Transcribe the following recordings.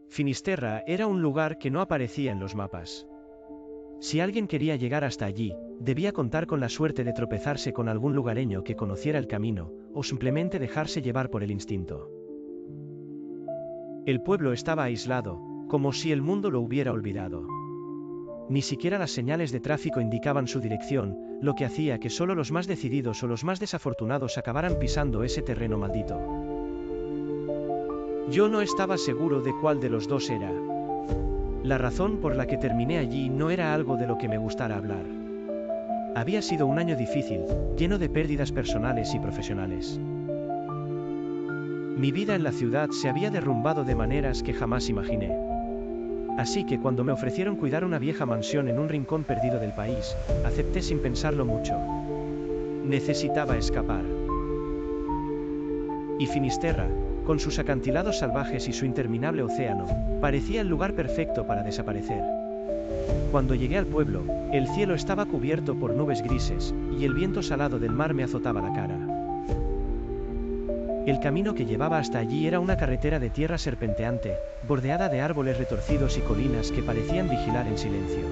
Finisterra era un lugar que no aparecía en los mapas. Si alguien quería llegar hasta allí, debía contar con la suerte de tropezarse con algún lugareño que conociera el camino, o simplemente dejarse llevar por el instinto. El pueblo estaba aislado, como si el mundo lo hubiera olvidado. Ni siquiera las señales de tráfico indicaban su dirección, lo que hacía que solo los más decididos o los más desafortunados acabaran pisando ese terreno maldito. Yo no estaba seguro de cuál de los dos era. La razón por la que terminé allí no era algo de lo que me gustara hablar. Había sido un año difícil, lleno de pérdidas personales y profesionales. Mi vida en la ciudad se había derrumbado de maneras que jamás imaginé. Así que cuando me ofrecieron cuidar una vieja mansión en un rincón perdido del país, acepté sin pensarlo mucho. Necesitaba escapar. Y Finisterra, con sus acantilados salvajes y su interminable océano, parecía el lugar perfecto para desaparecer. Cuando llegué al pueblo, el cielo estaba cubierto por nubes grises, y el viento salado del mar me azotaba la cara. El camino que llevaba hasta allí era una carretera de tierra serpenteante, bordeada de árboles retorcidos y colinas que parecían vigilar en silencio.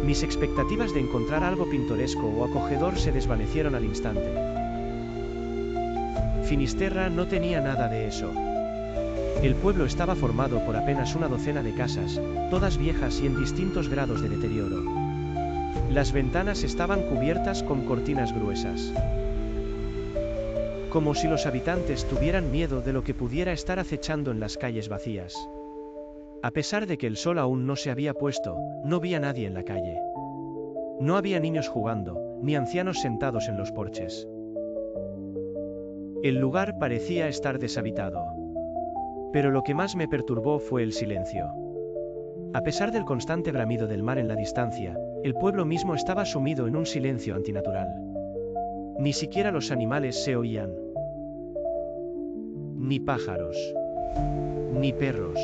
Mis expectativas de encontrar algo pintoresco o acogedor se desvanecieron al instante. Finisterra no tenía nada de eso. El pueblo estaba formado por apenas una docena de casas, todas viejas y en distintos grados de deterioro. Las ventanas estaban cubiertas con cortinas gruesas. Como si los habitantes tuvieran miedo de lo que pudiera estar acechando en las calles vacías. A pesar de que el sol aún no se había puesto, no vi a nadie en la calle. No había niños jugando, ni ancianos sentados en los porches. El lugar parecía estar deshabitado. Pero lo que más me perturbó fue el silencio. A pesar del constante bramido del mar en la distancia, el pueblo mismo estaba sumido en un silencio antinatural. Ni siquiera los animales se oían. Ni pájaros. Ni perros.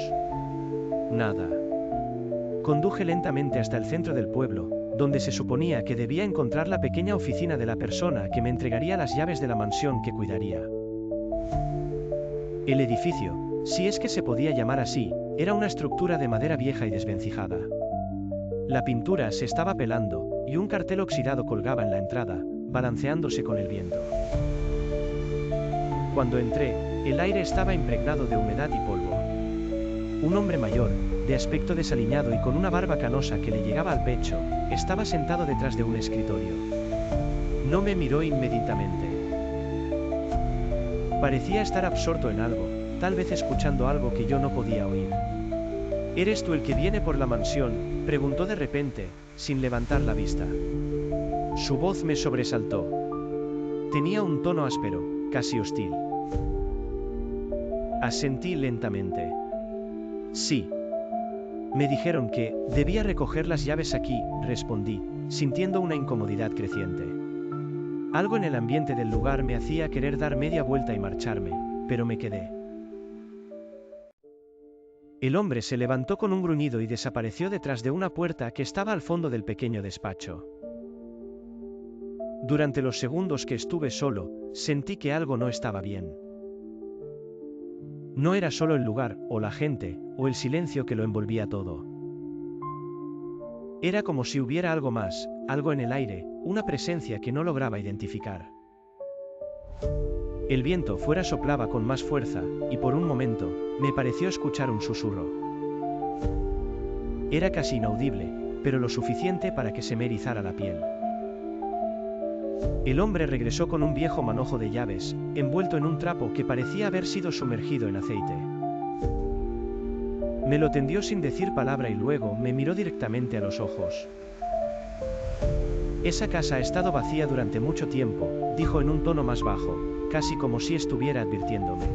Nada. Conduje lentamente hasta el centro del pueblo, donde se suponía que debía encontrar la pequeña oficina de la persona que me entregaría las llaves de la mansión que cuidaría. El edificio, si es que se podía llamar así, era una estructura de madera vieja y desvencijada. La pintura se estaba pelando, y un cartel oxidado colgaba en la entrada, balanceándose con el viento. Cuando entré, el aire estaba impregnado de humedad y polvo. Un hombre mayor, de aspecto desaliñado y con una barba canosa que le llegaba al pecho, estaba sentado detrás de un escritorio. No me miró inmediatamente. Parecía estar absorto en algo, tal vez escuchando algo que yo no podía oír. ¿Eres tú el que viene por la mansión?, preguntó de repente, sin levantar la vista. Su voz me sobresaltó. Tenía un tono áspero, casi hostil. Asentí lentamente. Sí. Me dijeron que debía recoger las llaves aquí, respondí, sintiendo una incomodidad creciente. Algo en el ambiente del lugar me hacía querer dar media vuelta y marcharme, pero me quedé. El hombre se levantó con un gruñido y desapareció detrás de una puerta que estaba al fondo del pequeño despacho. Durante los segundos que estuve solo, sentí que algo no estaba bien. No era solo el lugar, o la gente, o el silencio que lo envolvía todo. Era como si hubiera algo más, algo en el aire, una presencia que no lograba identificar. El viento fuera soplaba con más fuerza, y por un momento, me pareció escuchar un susurro. Era casi inaudible, pero lo suficiente para que se me erizara la piel. El hombre regresó con un viejo manojo de llaves, envuelto en un trapo que parecía haber sido sumergido en aceite. Me lo tendió sin decir palabra y luego me miró directamente a los ojos. Esa casa ha estado vacía durante mucho tiempo, dijo en un tono más bajo, casi como si estuviera advirtiéndome.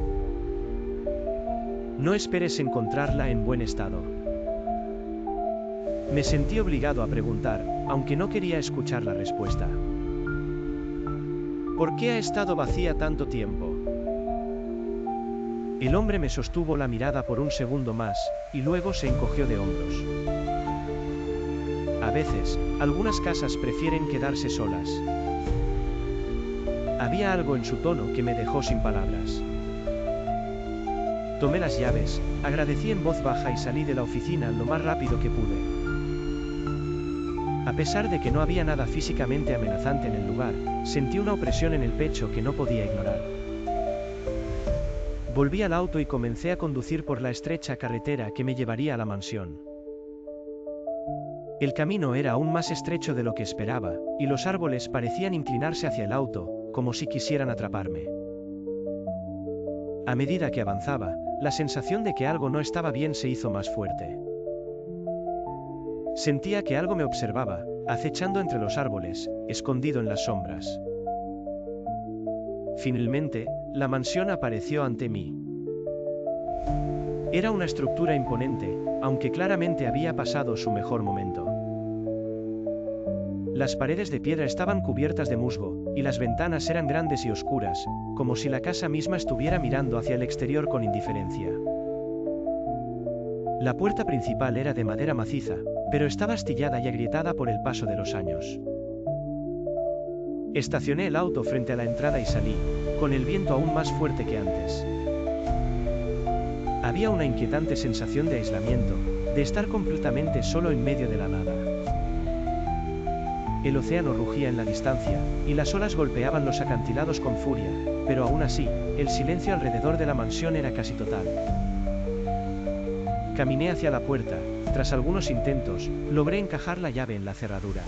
No esperes encontrarla en buen estado. Me sentí obligado a preguntar, aunque no quería escuchar la respuesta. ¿Por qué ha estado vacía tanto tiempo? El hombre me sostuvo la mirada por un segundo más, y luego se encogió de hombros. A veces, algunas casas prefieren quedarse solas. Había algo en su tono que me dejó sin palabras. Tomé las llaves, agradecí en voz baja y salí de la oficina lo más rápido que pude. A pesar de que no había nada físicamente amenazante en el lugar, sentí una opresión en el pecho que no podía ignorar. Volví al auto y comencé a conducir por la estrecha carretera que me llevaría a la mansión. El camino era aún más estrecho de lo que esperaba, y los árboles parecían inclinarse hacia el auto, como si quisieran atraparme. A medida que avanzaba, la sensación de que algo no estaba bien se hizo más fuerte. Sentía que algo me observaba, acechando entre los árboles, escondido en las sombras. Finalmente, la mansión apareció ante mí. Era una estructura imponente, aunque claramente había pasado su mejor momento. Las paredes de piedra estaban cubiertas de musgo, y las ventanas eran grandes y oscuras, como si la casa misma estuviera mirando hacia el exterior con indiferencia. La puerta principal era de madera maciza, pero estaba astillada y agrietada por el paso de los años. Estacioné el auto frente a la entrada y salí, con el viento aún más fuerte que antes. Había una inquietante sensación de aislamiento, de estar completamente solo en medio de la nada. El océano rugía en la distancia, y las olas golpeaban los acantilados con furia, pero aún así, el silencio alrededor de la mansión era casi total. Caminé hacia la puerta. Tras algunos intentos, logré encajar la llave en la cerradura.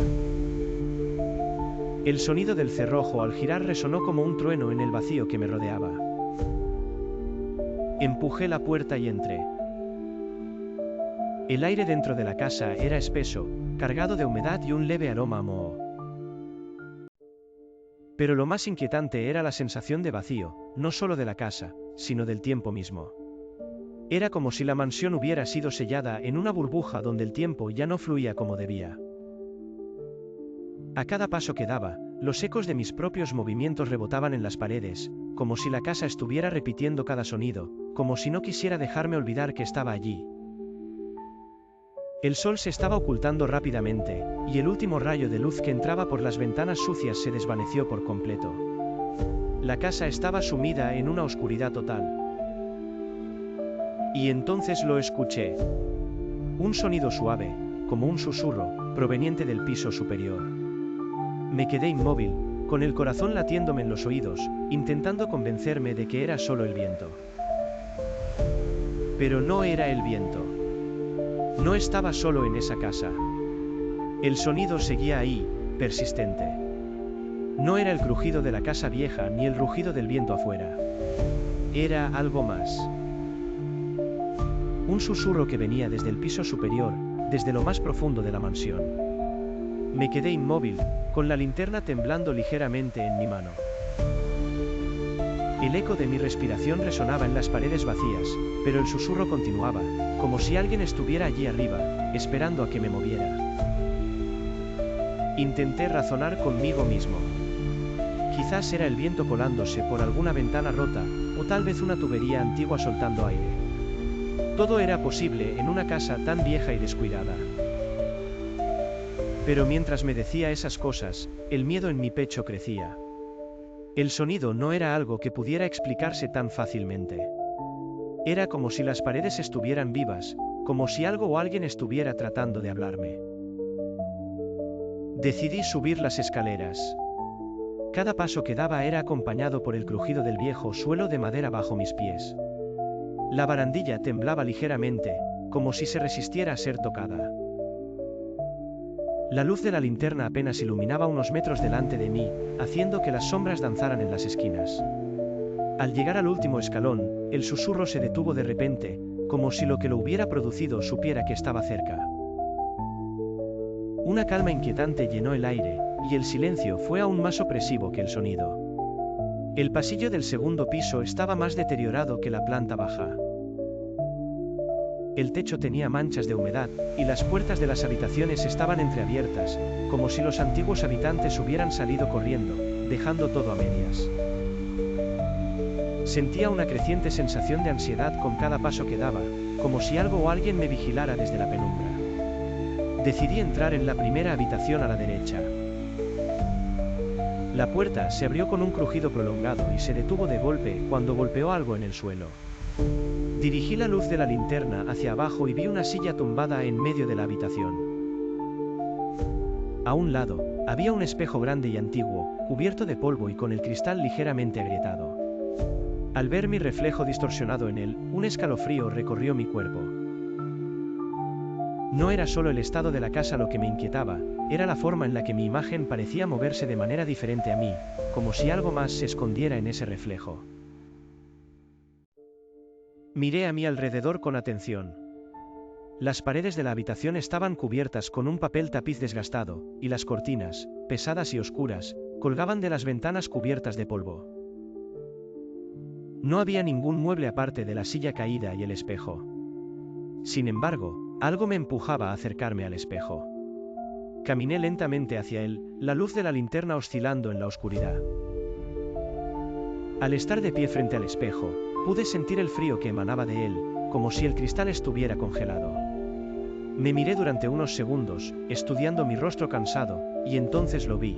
El sonido del cerrojo al girar resonó como un trueno en el vacío que me rodeaba. Empujé la puerta y entré. El aire dentro de la casa era espeso, cargado de humedad y un leve aroma a moho. Pero lo más inquietante era la sensación de vacío, no solo de la casa, sino del tiempo mismo. Era como si la mansión hubiera sido sellada en una burbuja donde el tiempo ya no fluía como debía. A cada paso que daba, los ecos de mis propios movimientos rebotaban en las paredes, como si la casa estuviera repitiendo cada sonido, como si no quisiera dejarme olvidar que estaba allí. El sol se estaba ocultando rápidamente, y el último rayo de luz que entraba por las ventanas sucias se desvaneció por completo. La casa estaba sumida en una oscuridad total. Y entonces lo escuché. Un sonido suave, como un susurro, proveniente del piso superior. Me quedé inmóvil, con el corazón latiéndome en los oídos, intentando convencerme de que era solo el viento. Pero no era el viento. No estaba solo en esa casa. El sonido seguía ahí, persistente. No era el crujido de la casa vieja ni el rugido del viento afuera. Era algo más. Un susurro que venía desde el piso superior, desde lo más profundo de la mansión. Me quedé inmóvil, con la linterna temblando ligeramente en mi mano. El eco de mi respiración resonaba en las paredes vacías, pero el susurro continuaba, como si alguien estuviera allí arriba, esperando a que me moviera. Intenté razonar conmigo mismo. Quizás era el viento colándose por alguna ventana rota, o tal vez una tubería antigua soltando aire. Todo era posible en una casa tan vieja y descuidada. Pero mientras me decía esas cosas, el miedo en mi pecho crecía. El sonido no era algo que pudiera explicarse tan fácilmente. Era como si las paredes estuvieran vivas, como si algo o alguien estuviera tratando de hablarme. Decidí subir las escaleras. Cada paso que daba era acompañado por el crujido del viejo suelo de madera bajo mis pies. La barandilla temblaba ligeramente, como si se resistiera a ser tocada. La luz de la linterna apenas iluminaba unos metros delante de mí, haciendo que las sombras danzaran en las esquinas. Al llegar al último escalón, el susurro se detuvo de repente, como si lo que lo hubiera producido supiera que estaba cerca. Una calma inquietante llenó el aire, y el silencio fue aún más opresivo que el sonido. El pasillo del segundo piso estaba más deteriorado que la planta baja. El techo tenía manchas de humedad, y las puertas de las habitaciones estaban entreabiertas, como si los antiguos habitantes hubieran salido corriendo, dejando todo a medias. Sentía una creciente sensación de ansiedad con cada paso que daba, como si algo o alguien me vigilara desde la penumbra. Decidí entrar en la primera habitación a la derecha. La puerta se abrió con un crujido prolongado y se detuvo de golpe cuando golpeó algo en el suelo. Dirigí la luz de la linterna hacia abajo y vi una silla tumbada en medio de la habitación. A un lado, había un espejo grande y antiguo, cubierto de polvo y con el cristal ligeramente agrietado. Al ver mi reflejo distorsionado en él, un escalofrío recorrió mi cuerpo. No era solo el estado de la casa lo que me inquietaba, era la forma en la que mi imagen parecía moverse de manera diferente a mí, como si algo más se escondiera en ese reflejo. Miré a mi alrededor con atención. Las paredes de la habitación estaban cubiertas con un papel tapiz desgastado, y las cortinas, pesadas y oscuras, colgaban de las ventanas cubiertas de polvo. No había ningún mueble aparte de la silla caída y el espejo. Sin embargo, algo me empujaba a acercarme al espejo. Caminé lentamente hacia él, la luz de la linterna oscilando en la oscuridad. Al estar de pie frente al espejo, pude sentir el frío que emanaba de él, como si el cristal estuviera congelado. Me miré durante unos segundos, estudiando mi rostro cansado, y entonces lo vi.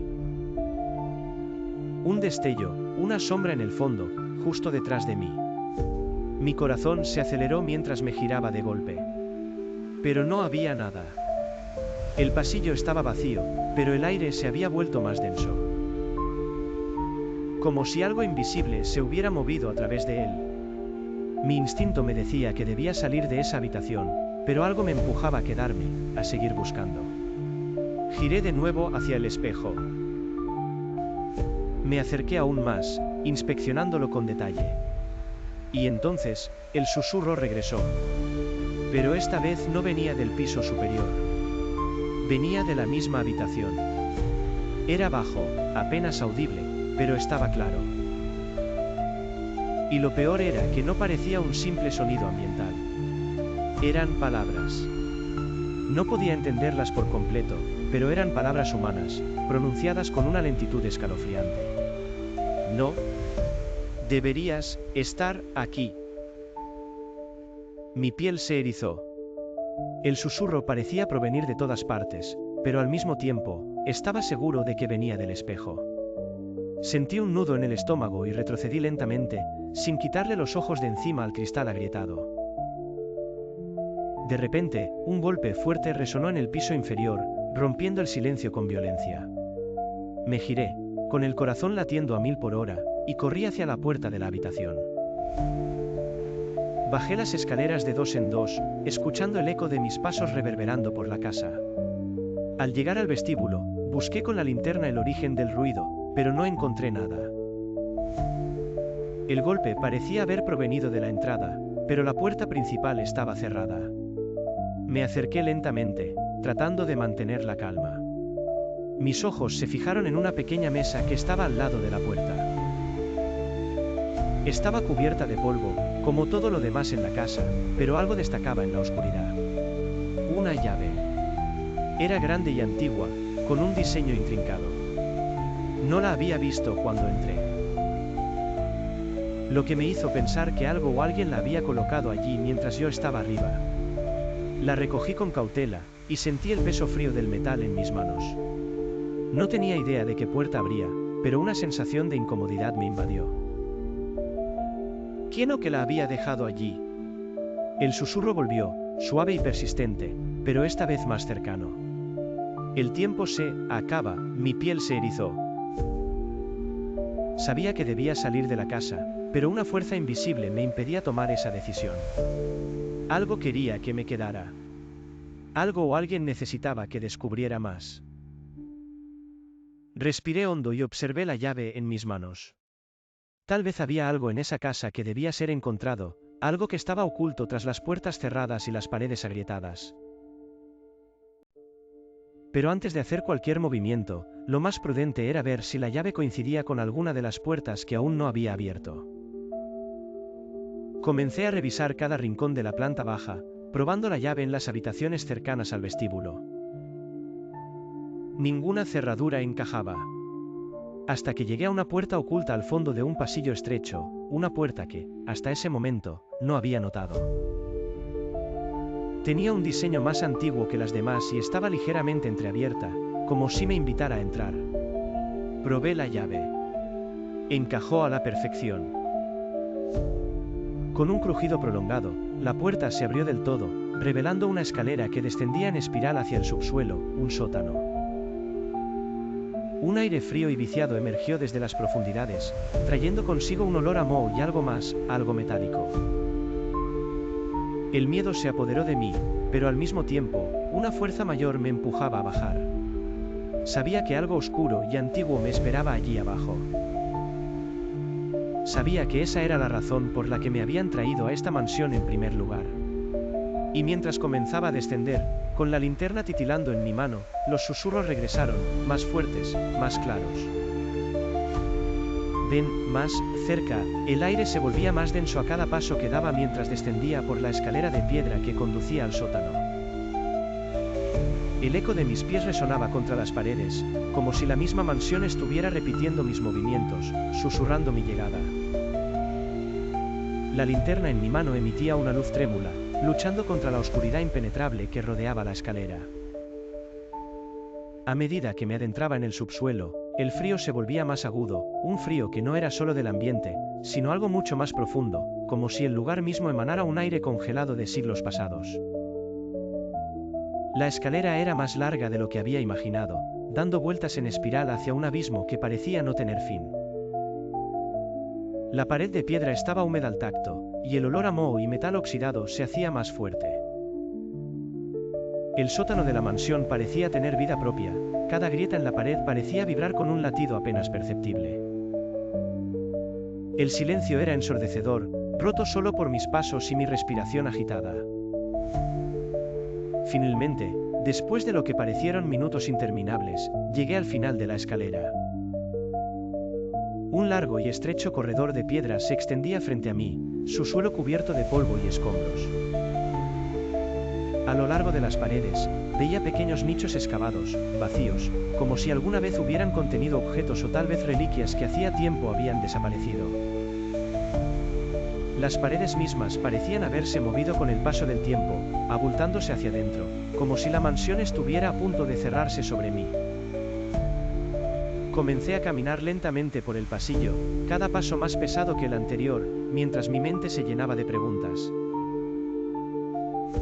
Un destello, una sombra en el fondo, justo detrás de mí. Mi corazón se aceleró mientras me giraba de golpe. Pero no había nada. El pasillo estaba vacío, pero el aire se había vuelto más denso. Como si algo invisible se hubiera movido a través de él. Mi instinto me decía que debía salir de esa habitación, pero algo me empujaba a quedarme, a seguir buscando. Giré de nuevo hacia el espejo. Me acerqué aún más, inspeccionándolo con detalle. Y entonces, el susurro regresó. Pero esta vez no venía del piso superior. Venía de la misma habitación. Era bajo, apenas audible, pero estaba claro. Y lo peor era que no parecía un simple sonido ambiental. Eran palabras. No podía entenderlas por completo, pero eran palabras humanas, pronunciadas con una lentitud escalofriante. No. Deberías estar aquí. Mi piel se erizó. El susurro parecía provenir de todas partes, pero al mismo tiempo, estaba seguro de que venía del espejo. Sentí un nudo en el estómago y retrocedí lentamente, sin quitarle los ojos de encima al cristal agrietado. De repente, un golpe fuerte resonó en el piso inferior, rompiendo el silencio con violencia. Me giré, con el corazón latiendo a 1000 por hora, y corrí hacia la puerta de la habitación. Bajé las escaleras de 2 en 2, escuchando el eco de mis pasos reverberando por la casa. Al llegar al vestíbulo, busqué con la linterna el origen del ruido, pero no encontré nada. El golpe parecía haber provenido de la entrada, pero la puerta principal estaba cerrada. Me acerqué lentamente, tratando de mantener la calma. Mis ojos se fijaron en una pequeña mesa que estaba al lado de la puerta. Estaba cubierta de polvo, como todo lo demás en la casa, pero algo destacaba en la oscuridad. Una llave. Era grande y antigua, con un diseño intrincado. No la había visto cuando entré. Lo que me hizo pensar que algo o alguien la había colocado allí mientras yo estaba arriba. La recogí con cautela, y sentí el peso frío del metal en mis manos. No tenía idea de qué puerta abría, pero una sensación de incomodidad me invadió. ¿Quién o qué la había dejado allí? El susurro volvió, suave y persistente, pero esta vez más cercano. El tiempo se acaba, mi piel se erizó. Sabía que debía salir de la casa, pero una fuerza invisible me impedía tomar esa decisión. Algo quería que me quedara. Algo o alguien necesitaba que descubriera más. Respiré hondo y observé la llave en mis manos. Tal vez había algo en esa casa que debía ser encontrado, algo que estaba oculto tras las puertas cerradas y las paredes agrietadas. Pero antes de hacer cualquier movimiento, lo más prudente era ver si la llave coincidía con alguna de las puertas que aún no había abierto. Comencé a revisar cada rincón de la planta baja, probando la llave en las habitaciones cercanas al vestíbulo. Ninguna cerradura encajaba. Hasta que llegué a una puerta oculta al fondo de un pasillo estrecho, una puerta que, hasta ese momento, no había notado. Tenía un diseño más antiguo que las demás y estaba ligeramente entreabierta, como si me invitara a entrar. Probé la llave. Encajó a la perfección. Con un crujido prolongado, la puerta se abrió del todo, revelando una escalera que descendía en espiral hacia el subsuelo, un sótano. Un aire frío y viciado emergió desde las profundidades, trayendo consigo un olor a moho y algo más, algo metálico. El miedo se apoderó de mí, pero al mismo tiempo, una fuerza mayor me empujaba a bajar. Sabía que algo oscuro y antiguo me esperaba allí abajo. Sabía que esa era la razón por la que me habían traído a esta mansión en primer lugar. Y mientras comenzaba a descender, con la linterna titilando en mi mano, los susurros regresaron, más fuertes, más claros. Ven, más, cerca, el aire se volvía más denso a cada paso que daba mientras descendía por la escalera de piedra que conducía al sótano. El eco de mis pies resonaba contra las paredes, como si la misma mansión estuviera repitiendo mis movimientos, susurrando mi llegada. La linterna en mi mano emitía una luz trémula, luchando contra la oscuridad impenetrable que rodeaba la escalera. A medida que me adentraba en el subsuelo, el frío se volvía más agudo, un frío que no era solo del ambiente, sino algo mucho más profundo, como si el lugar mismo emanara un aire congelado de siglos pasados. La escalera era más larga de lo que había imaginado, dando vueltas en espiral hacia un abismo que parecía no tener fin. La pared de piedra estaba húmeda al tacto, y el olor a moho y metal oxidado se hacía más fuerte. El sótano de la mansión parecía tener vida propia, cada grieta en la pared parecía vibrar con un latido apenas perceptible. El silencio era ensordecedor, roto solo por mis pasos y mi respiración agitada. Finalmente, después de lo que parecieron minutos interminables, llegué al final de la escalera. Un largo y estrecho corredor de piedra se extendía frente a mí, su suelo cubierto de polvo y escombros. A lo largo de las paredes, veía pequeños nichos excavados, vacíos, como si alguna vez hubieran contenido objetos o tal vez reliquias que hacía tiempo habían desaparecido. Las paredes mismas parecían haberse movido con el paso del tiempo, abultándose hacia adentro, como si la mansión estuviera a punto de cerrarse sobre mí. Comencé a caminar lentamente por el pasillo, cada paso más pesado que el anterior, mientras mi mente se llenaba de preguntas.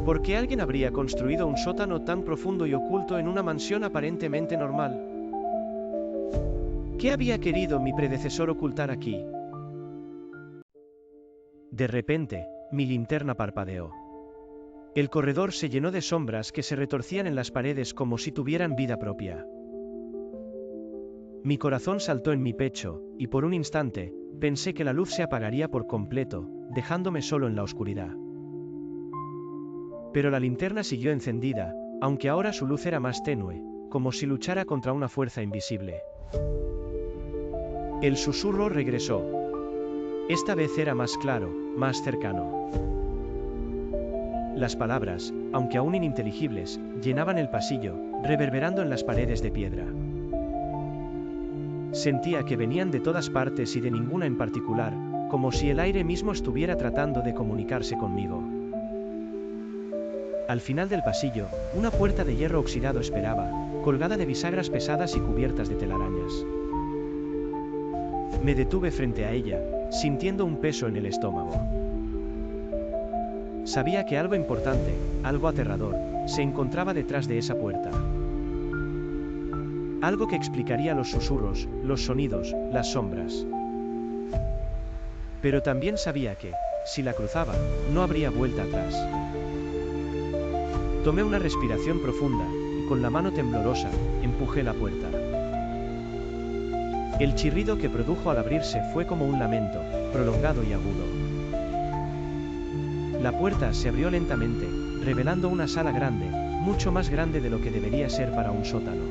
¿Por qué alguien habría construido un sótano tan profundo y oculto en una mansión aparentemente normal? ¿Qué había querido mi predecesor ocultar aquí? De repente, mi linterna parpadeó. El corredor se llenó de sombras que se retorcían en las paredes como si tuvieran vida propia. Mi corazón saltó en mi pecho, y por un instante, pensé que la luz se apagaría por completo, dejándome solo en la oscuridad. Pero la linterna siguió encendida, aunque ahora su luz era más tenue, como si luchara contra una fuerza invisible. El susurro regresó. Esta vez era más claro, más cercano. Las palabras, aunque aún ininteligibles, llenaban el pasillo, reverberando en las paredes de piedra. Sentía que venían de todas partes y de ninguna en particular, como si el aire mismo estuviera tratando de comunicarse conmigo. Al final del pasillo, una puerta de hierro oxidado esperaba, colgada de bisagras pesadas y cubiertas de telarañas. Me detuve frente a ella, sintiendo un peso en el estómago. Sabía que algo importante, algo aterrador, se encontraba detrás de esa puerta. Algo que explicaría los susurros, los sonidos, las sombras. Pero también sabía que, si la cruzaba, no habría vuelta atrás. Tomé una respiración profunda, y con la mano temblorosa, empujé la puerta. El chirrido que produjo al abrirse fue como un lamento, prolongado y agudo. La puerta se abrió lentamente, revelando una sala grande, mucho más grande de lo que debería ser para un sótano.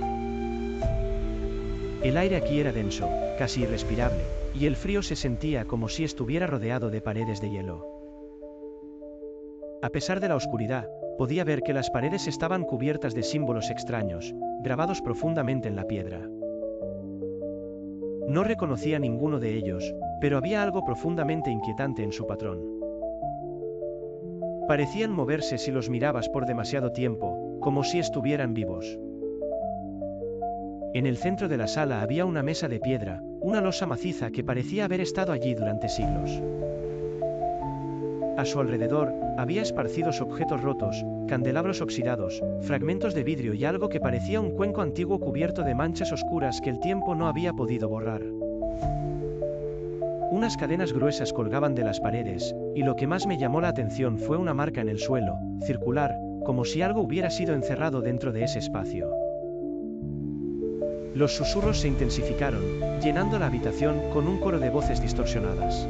El aire aquí era denso, casi irrespirable, y el frío se sentía como si estuviera rodeado de paredes de hielo. A pesar de la oscuridad, podía ver que las paredes estaban cubiertas de símbolos extraños, grabados profundamente en la piedra. No reconocía ninguno de ellos, pero había algo profundamente inquietante en su patrón. Parecían moverse si los mirabas por demasiado tiempo, como si estuvieran vivos. En el centro de la sala había una mesa de piedra, una losa maciza que parecía haber estado allí durante siglos. A su alrededor, había esparcidos objetos rotos, candelabros oxidados, fragmentos de vidrio y algo que parecía un cuenco antiguo cubierto de manchas oscuras que el tiempo no había podido borrar. Unas cadenas gruesas colgaban de las paredes, y lo que más me llamó la atención fue una marca en el suelo, circular, como si algo hubiera sido encerrado dentro de ese espacio. Los susurros se intensificaron, llenando la habitación con un coro de voces distorsionadas.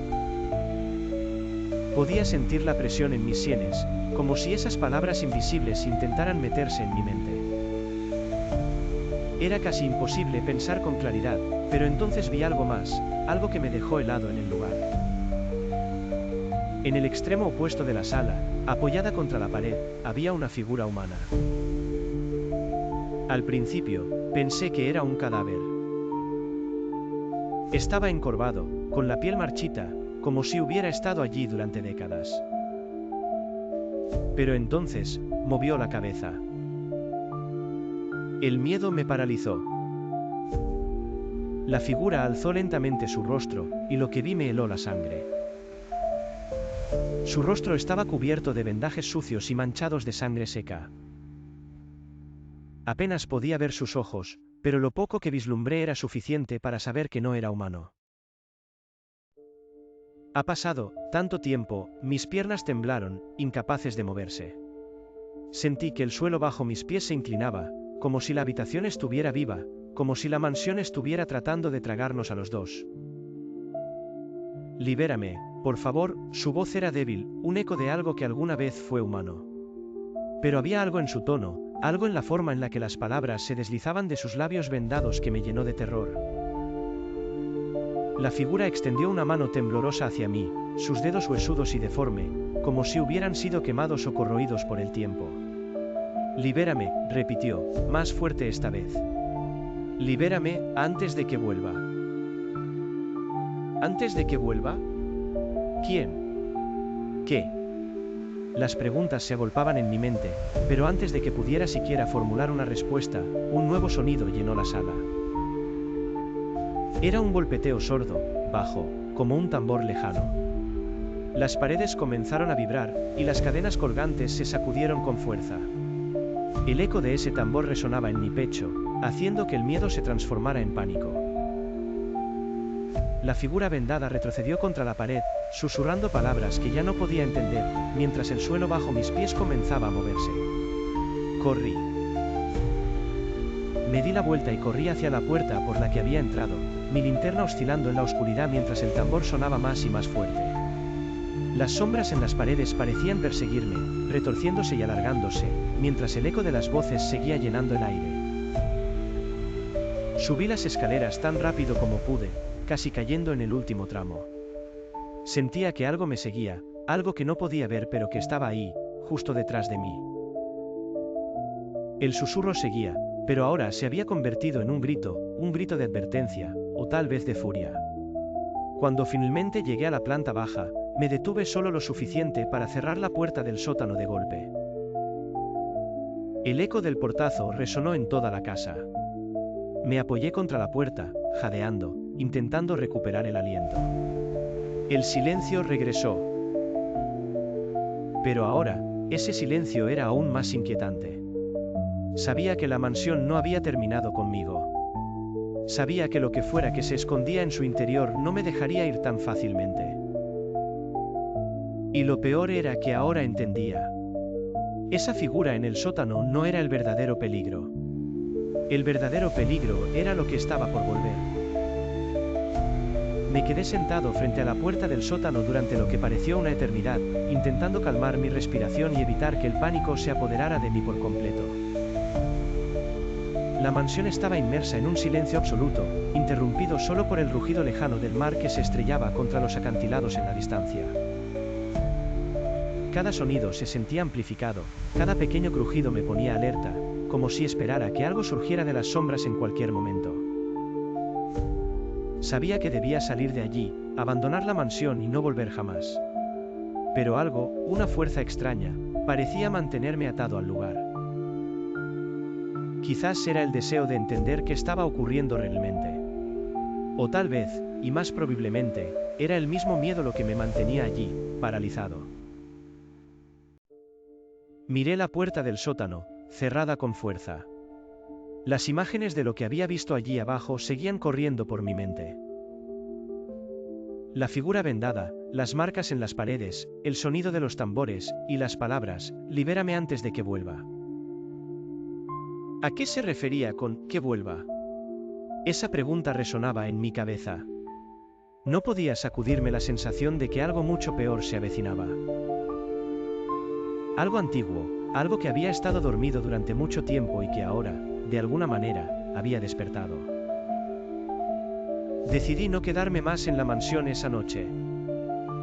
Podía sentir la presión en mis sienes, como si esas palabras invisibles intentaran meterse en mi mente. Era casi imposible pensar con claridad, pero entonces vi algo más, algo que me dejó helado en el lugar. En el extremo opuesto de la sala, apoyada contra la pared, había una figura humana. Al principio, pensé que era un cadáver. Estaba encorvado, con la piel marchita, como si hubiera estado allí durante décadas. Pero entonces, movió la cabeza. El miedo me paralizó. La figura alzó lentamente su rostro, y lo que vi me heló la sangre. Su rostro estaba cubierto de vendajes sucios y manchados de sangre seca. Apenas podía ver sus ojos, pero lo poco que vislumbré era suficiente para saber que no era humano. Ha pasado tanto tiempo, mis piernas temblaron, incapaces de moverse. Sentí que el suelo bajo mis pies se inclinaba, como si la habitación estuviera viva, como si la mansión estuviera tratando de tragarnos a los dos. Libérame, por favor. Su voz era débil, un eco de algo que alguna vez fue humano. Pero había algo en su tono, algo en la forma en la que las palabras se deslizaban de sus labios vendados que me llenó de terror. La figura extendió una mano temblorosa hacia mí, sus dedos huesudos y deforme, como si hubieran sido quemados o corroídos por el tiempo. Libérame, repitió, más fuerte esta vez. Libérame, antes de que vuelva. ¿Antes de que vuelva? ¿Quién? ¿Qué? Las preguntas se agolpaban en mi mente, pero antes de que pudiera siquiera formular una respuesta, un nuevo sonido llenó la sala. Era un golpeteo sordo, bajo, como un tambor lejano. Las paredes comenzaron a vibrar, y las cadenas colgantes se sacudieron con fuerza. El eco de ese tambor resonaba en mi pecho, haciendo que el miedo se transformara en pánico. La figura vendada retrocedió contra la pared, susurrando palabras que ya no podía entender, mientras el suelo bajo mis pies comenzaba a moverse. Corrí. Me di la vuelta y corrí hacia la puerta por la que había entrado, mi linterna oscilando en la oscuridad mientras el tambor sonaba más y más fuerte. Las sombras en las paredes parecían perseguirme, retorciéndose y alargándose, mientras el eco de las voces seguía llenando el aire. Subí las escaleras tan rápido como pude, casi cayendo en el último tramo. Sentía que algo me seguía, algo que no podía ver pero que estaba ahí, justo detrás de mí. El susurro seguía, pero ahora se había convertido en un grito de advertencia, o tal vez de furia. Cuando finalmente llegué a la planta baja, me detuve solo lo suficiente para cerrar la puerta del sótano de golpe. El eco del portazo resonó en toda la casa. Me apoyé contra la puerta, jadeando, intentando recuperar el aliento. El silencio regresó. Pero ahora, ese silencio era aún más inquietante. Sabía que la mansión no había terminado conmigo. Sabía que lo que fuera que se escondía en su interior no me dejaría ir tan fácilmente. Y lo peor era que ahora entendía. Esa figura en el sótano no era el verdadero peligro. El verdadero peligro era lo que estaba por volver. Me quedé sentado frente a la puerta del sótano durante lo que pareció una eternidad, intentando calmar mi respiración y evitar que el pánico se apoderara de mí por completo. La mansión estaba inmersa en un silencio absoluto, interrumpido solo por el rugido lejano del mar que se estrellaba contra los acantilados en la distancia. Cada sonido se sentía amplificado, cada pequeño crujido me ponía alerta, como si esperara que algo surgiera de las sombras en cualquier momento. Sabía que debía salir de allí, abandonar la mansión y no volver jamás. Pero algo, una fuerza extraña, parecía mantenerme atado al lugar. Quizás era el deseo de entender qué estaba ocurriendo realmente. O tal vez, y más probablemente, era el mismo miedo lo que me mantenía allí, paralizado. Miré la puerta del sótano, cerrada con fuerza. Las imágenes de lo que había visto allí abajo seguían corriendo por mi mente. La figura vendada, las marcas en las paredes, el sonido de los tambores, y las palabras, libérame antes de que vuelva. ¿A qué se refería con que vuelva? Esa pregunta resonaba en mi cabeza. No podía sacudirme la sensación de que algo mucho peor se avecinaba. Algo antiguo, algo que había estado dormido durante mucho tiempo y que ahora, de alguna manera, había despertado. Decidí no quedarme más en la mansión esa noche.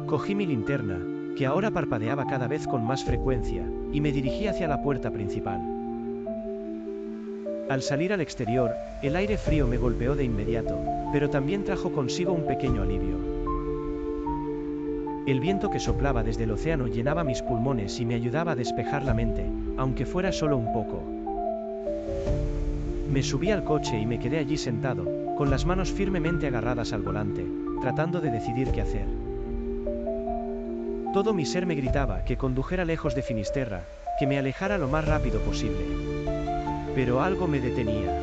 Cogí mi linterna, que ahora parpadeaba cada vez con más frecuencia, y me dirigí hacia la puerta principal. Al salir al exterior, el aire frío me golpeó de inmediato, pero también trajo consigo un pequeño alivio. El viento que soplaba desde el océano llenaba mis pulmones y me ayudaba a despejar la mente, aunque fuera solo un poco. Me subí al coche y me quedé allí sentado, con las manos firmemente agarradas al volante, tratando de decidir qué hacer. Todo mi ser me gritaba que condujera lejos de Finisterra, que me alejara lo más rápido posible. Pero algo me detenía.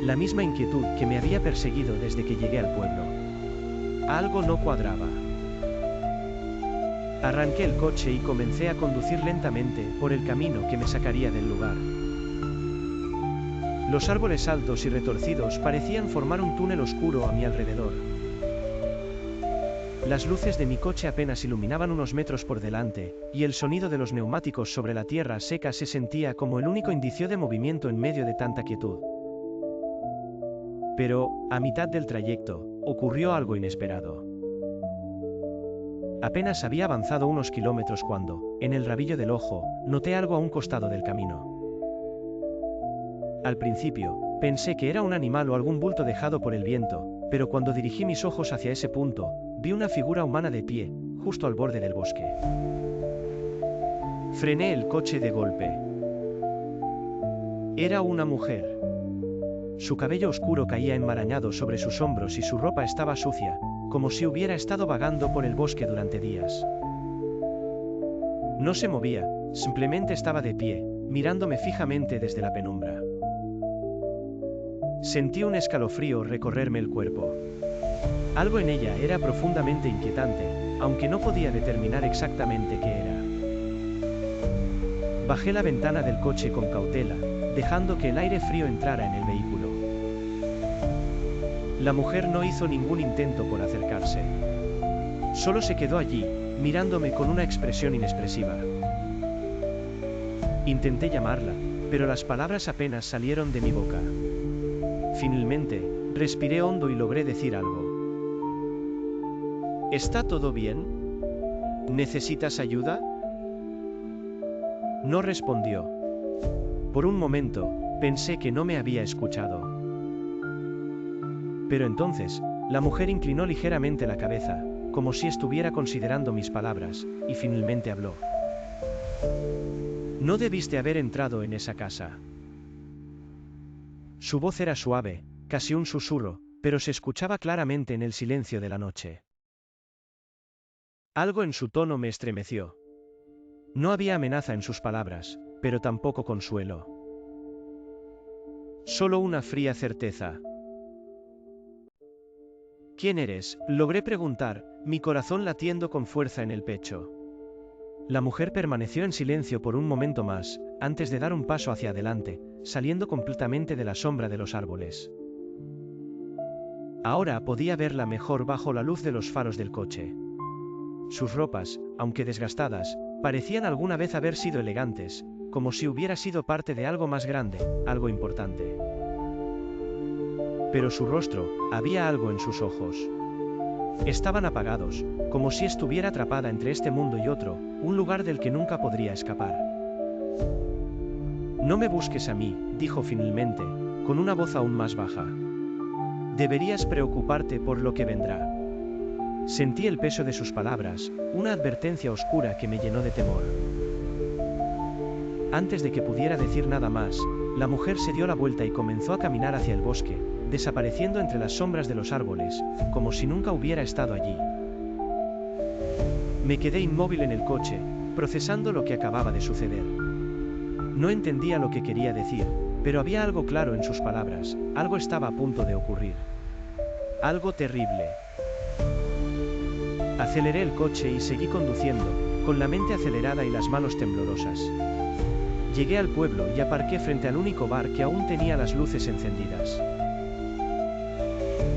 La misma inquietud que me había perseguido desde que llegué al pueblo. Algo no cuadraba. Arranqué el coche y comencé a conducir lentamente por el camino que me sacaría del lugar. Los árboles altos y retorcidos parecían formar un túnel oscuro a mi alrededor. Las luces de mi coche apenas iluminaban unos metros por delante, y el sonido de los neumáticos sobre la tierra seca se sentía como el único indicio de movimiento en medio de tanta quietud. Pero, a mitad del trayecto, ocurrió algo inesperado. Apenas había avanzado unos kilómetros cuando, en el rabillo del ojo, noté algo a un costado del camino. Al principio, pensé que era un animal o algún bulto dejado por el viento, pero cuando dirigí mis ojos hacia ese punto, vi una figura humana de pie, justo al borde del bosque. Frené el coche de golpe. Era una mujer. Su cabello oscuro caía enmarañado sobre sus hombros y su ropa estaba sucia, como si hubiera estado vagando por el bosque durante días. No se movía, simplemente estaba de pie, mirándome fijamente desde la penumbra. Sentí un escalofrío recorrerme el cuerpo. Algo en ella era profundamente inquietante, aunque no podía determinar exactamente qué era. Bajé la ventana del coche con cautela, dejando que el aire frío entrara en el vehículo. La mujer no hizo ningún intento por acercarse. Solo se quedó allí, mirándome con una expresión inexpresiva. Intenté llamarla, pero las palabras apenas salieron de mi boca. Finalmente, respiré hondo y logré decir algo. ¿Está todo bien? ¿Necesitas ayuda? No respondió. Por un momento, pensé que no me había escuchado. Pero entonces, la mujer inclinó ligeramente la cabeza, como si estuviera considerando mis palabras, y finalmente habló. No debiste haber entrado en esa casa. Su voz era suave, casi un susurro, pero se escuchaba claramente en el silencio de la noche. Algo en su tono me estremeció. No había amenaza en sus palabras, pero tampoco consuelo. Solo una fría certeza. ¿Quién eres?, logré preguntar, mi corazón latiendo con fuerza en el pecho. La mujer permaneció en silencio por un momento más, antes de dar un paso hacia adelante, saliendo completamente de la sombra de los árboles. Ahora podía verla mejor bajo la luz de los faros del coche. Sus ropas, aunque desgastadas, parecían alguna vez haber sido elegantes, como si hubiera sido parte de algo más grande, algo importante. Pero su rostro, había algo en sus ojos. Estaban apagados, como si estuviera atrapada entre este mundo y otro, un lugar del que nunca podría escapar. No me busques a mí, dijo finalmente, con una voz aún más baja. Deberías preocuparte por lo que vendrá. Sentí el peso de sus palabras, una advertencia oscura que me llenó de temor. Antes de que pudiera decir nada más, la mujer se dio la vuelta y comenzó a caminar hacia el bosque, desapareciendo entre las sombras de los árboles, como si nunca hubiera estado allí. Me quedé inmóvil en el coche, procesando lo que acababa de suceder. No entendía lo que quería decir, pero había algo claro en sus palabras, algo estaba a punto de ocurrir. Algo terrible. Aceleré el coche y seguí conduciendo, con la mente acelerada y las manos temblorosas. Llegué al pueblo y aparqué frente al único bar que aún tenía las luces encendidas.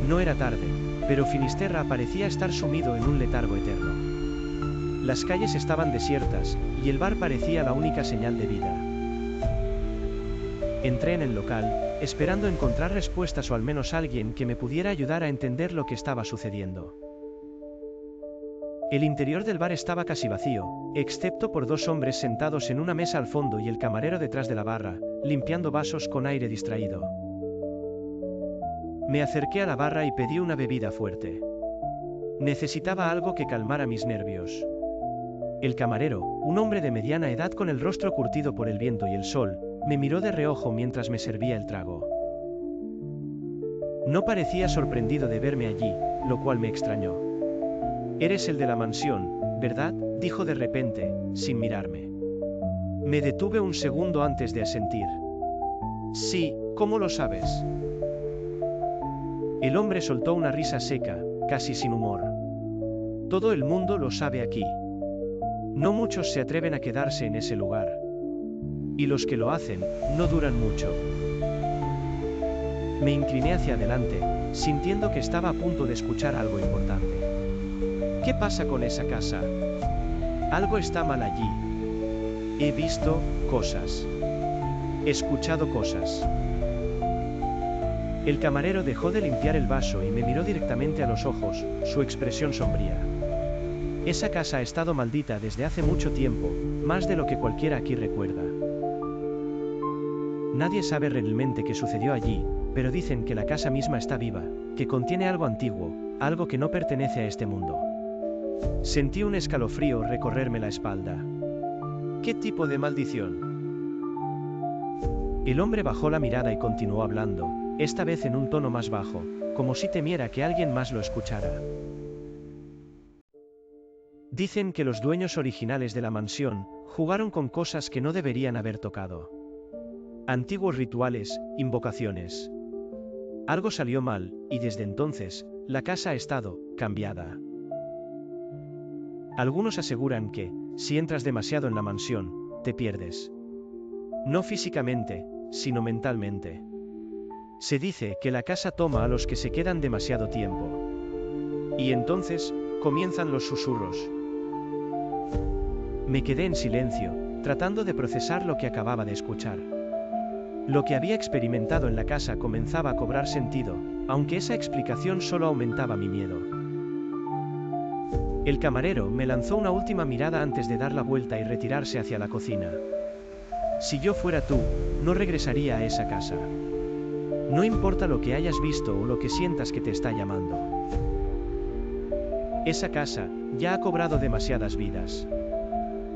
No era tarde, pero Finisterra parecía estar sumido en un letargo eterno. Las calles estaban desiertas, y el bar parecía la única señal de vida. Entré en el local, esperando encontrar respuestas o al menos alguien que me pudiera ayudar a entender lo que estaba sucediendo. El interior del bar estaba casi vacío, excepto por dos hombres sentados en una mesa al fondo y el camarero detrás de la barra, limpiando vasos con aire distraído. Me acerqué a la barra y pedí una bebida fuerte. Necesitaba algo que calmara mis nervios. El camarero, un hombre de mediana edad con el rostro curtido por el viento y el sol, me miró de reojo mientras me servía el trago. No parecía sorprendido de verme allí, lo cual me extrañó. «Eres el de la mansión, ¿verdad?», dijo de repente, sin mirarme. Me detuve un segundo antes de asentir. «Sí, ¿cómo lo sabes?». El hombre soltó una risa seca, casi sin humor. «Todo el mundo lo sabe aquí. No muchos se atreven a quedarse en ese lugar. Y los que lo hacen, no duran mucho». Me incliné hacia adelante, sintiendo que estaba a punto de escuchar algo importante. «¿Qué pasa con esa casa? Algo está mal allí. He visto cosas. He escuchado cosas». El camarero dejó de limpiar el vaso y me miró directamente a los ojos, su expresión sombría. «Esa casa ha estado maldita desde hace mucho tiempo, más de lo que cualquiera aquí recuerda. Nadie sabe realmente qué sucedió allí, pero dicen que la casa misma está viva, que contiene algo antiguo, algo que no pertenece a este mundo». Sentí un escalofrío recorrerme la espalda. ¿Qué tipo de maldición? El hombre bajó la mirada y continuó hablando, esta vez en un tono más bajo, como si temiera que alguien más lo escuchara. Dicen que los dueños originales de la mansión jugaron con cosas que no deberían haber tocado. Antiguos rituales, invocaciones. Algo salió mal, y desde entonces, la casa ha estado cambiada. Algunos aseguran que, si entras demasiado en la mansión, te pierdes. No físicamente, sino mentalmente. Se dice que la casa toma a los que se quedan demasiado tiempo. Y entonces, comienzan los susurros. Me quedé en silencio, tratando de procesar lo que acababa de escuchar. Lo que había experimentado en la casa comenzaba a cobrar sentido, aunque esa explicación solo aumentaba mi miedo. El camarero me lanzó una última mirada antes de dar la vuelta y retirarse hacia la cocina. Si yo fuera tú, no regresaría a esa casa. No importa lo que hayas visto o lo que sientas que te está llamando. Esa casa ya ha cobrado demasiadas vidas.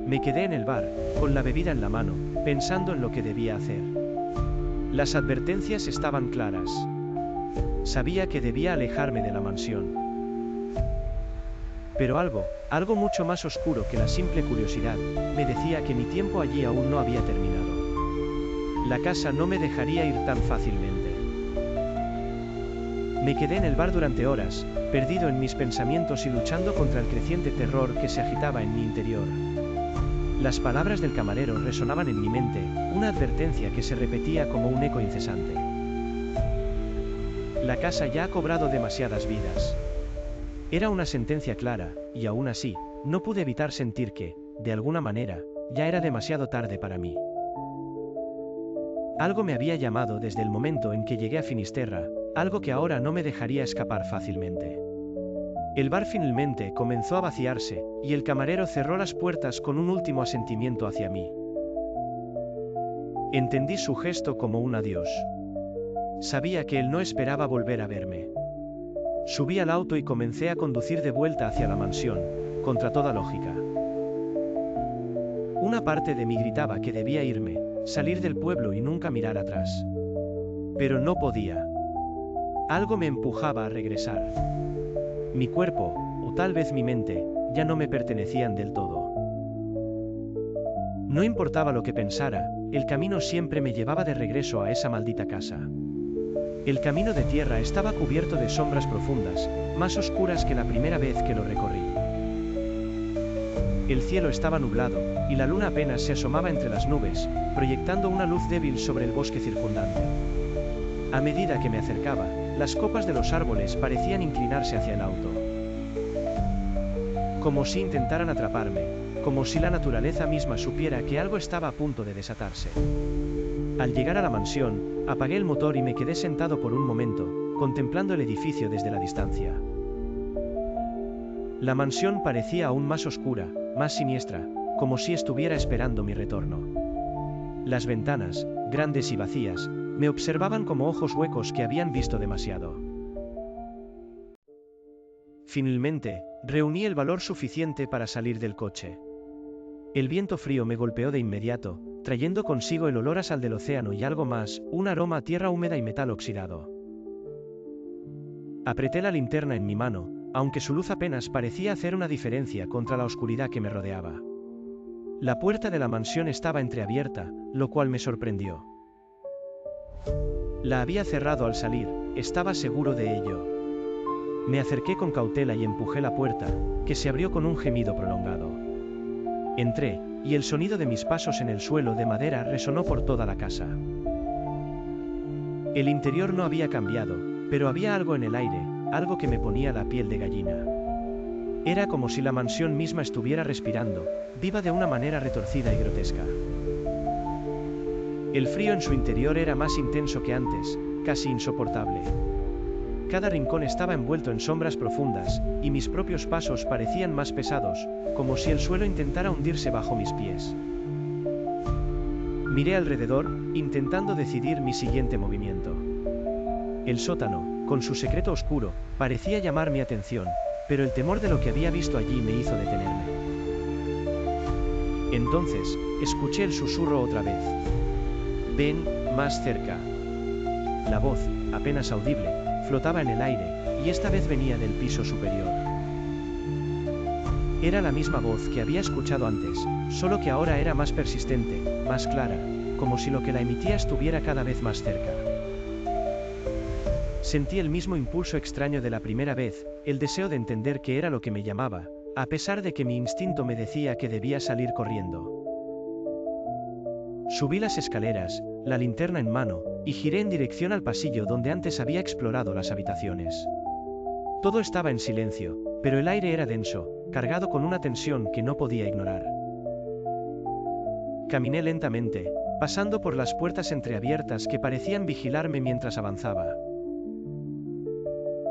Me quedé en el bar, con la bebida en la mano, pensando en lo que debía hacer. Las advertencias estaban claras. Sabía que debía alejarme de la mansión. Pero algo mucho más oscuro que la simple curiosidad, me decía que mi tiempo allí aún no había terminado. La casa no me dejaría ir tan fácilmente. Me quedé en el bar durante horas, perdido en mis pensamientos y luchando contra el creciente terror que se agitaba en mi interior. Las palabras del camarero resonaban en mi mente, una advertencia que se repetía como un eco incesante. La casa ya ha cobrado demasiadas vidas. Era una sentencia clara, y aún así, no pude evitar sentir que, de alguna manera, ya era demasiado tarde para mí. Algo me había llamado desde el momento en que llegué a Finisterra, algo que ahora no me dejaría escapar fácilmente. El bar finalmente comenzó a vaciarse, y el camarero cerró las puertas con un último asentimiento hacia mí. Entendí su gesto como un adiós. Sabía que él no esperaba volver a verme. Subí al auto y comencé a conducir de vuelta hacia la mansión, contra toda lógica. Una parte de mí gritaba que debía irme, salir del pueblo y nunca mirar atrás. Pero no podía. Algo me empujaba a regresar. Mi cuerpo, o tal vez mi mente, ya no me pertenecían del todo. No importaba lo que pensara, el camino siempre me llevaba de regreso a esa maldita casa. El camino de tierra estaba cubierto de sombras profundas, más oscuras que la primera vez que lo recorrí. El cielo estaba nublado, y la luna apenas se asomaba entre las nubes, proyectando una luz débil sobre el bosque circundante. A medida que me acercaba, las copas de los árboles parecían inclinarse hacia el auto. Como si intentaran atraparme, como si la naturaleza misma supiera que algo estaba a punto de desatarse. Al llegar a la mansión, apagué el motor y me quedé sentado por un momento, contemplando el edificio desde la distancia. La mansión parecía aún más oscura, más siniestra, como si estuviera esperando mi retorno. Las ventanas, grandes y vacías, me observaban como ojos huecos que habían visto demasiado. Finalmente, reuní el valor suficiente para salir del coche. El viento frío me golpeó de inmediato, trayendo consigo el olor a sal del océano y algo más, un aroma a tierra húmeda y metal oxidado. Apreté la linterna en mi mano, aunque su luz apenas parecía hacer una diferencia contra la oscuridad que me rodeaba. La puerta de la mansión estaba entreabierta, lo cual me sorprendió. La había cerrado al salir, estaba seguro de ello. Me acerqué con cautela y empujé la puerta, que se abrió con un gemido prolongado. Entré, y el sonido de mis pasos en el suelo de madera resonó por toda la casa. El interior no había cambiado, pero había algo en el aire, algo que me ponía la piel de gallina. Era como si la mansión misma estuviera respirando, viva de una manera retorcida y grotesca. El frío en su interior era más intenso que antes, casi insoportable. Cada rincón estaba envuelto en sombras profundas, y mis propios pasos parecían más pesados, como si el suelo intentara hundirse bajo mis pies. Miré alrededor, intentando decidir mi siguiente movimiento. El sótano, con su secreto oscuro, parecía llamar mi atención, pero el temor de lo que había visto allí me hizo detenerme. Entonces, escuché el susurro otra vez. «Ven, más cerca». La voz, apenas audible, flotaba en el aire, y esta vez venía del piso superior. Era la misma voz que había escuchado antes, solo que ahora era más persistente, más clara, como si lo que la emitía estuviera cada vez más cerca. Sentí el mismo impulso extraño de la primera vez, el deseo de entender qué era lo que me llamaba, a pesar de que mi instinto me decía que debía salir corriendo. Subí las escaleras, la linterna en mano, y giré en dirección al pasillo donde antes había explorado las habitaciones. Todo estaba en silencio, pero el aire era denso, cargado con una tensión que no podía ignorar. Caminé lentamente, pasando por las puertas entreabiertas que parecían vigilarme mientras avanzaba.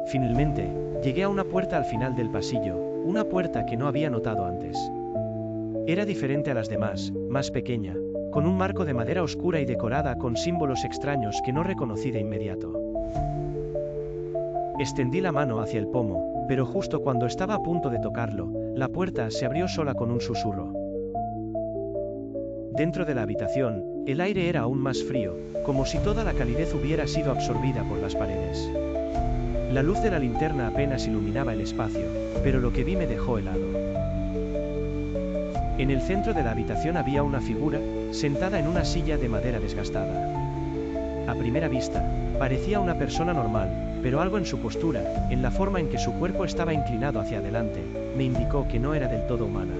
Finalmente, llegué a una puerta al final del pasillo, una puerta que no había notado antes. Era diferente a las demás, más pequeña, con un marco de madera oscura y decorada con símbolos extraños que no reconocí de inmediato. Extendí la mano hacia el pomo, pero justo cuando estaba a punto de tocarlo, la puerta se abrió sola con un susurro. Dentro de la habitación, el aire era aún más frío, como si toda la calidez hubiera sido absorbida por las paredes. La luz de la linterna apenas iluminaba el espacio, pero lo que vi me dejó helado. En el centro de la habitación había una figura, sentada en una silla de madera desgastada. A primera vista, parecía una persona normal, pero algo en su postura, en la forma en que su cuerpo estaba inclinado hacia adelante, me indicó que no era del todo humana.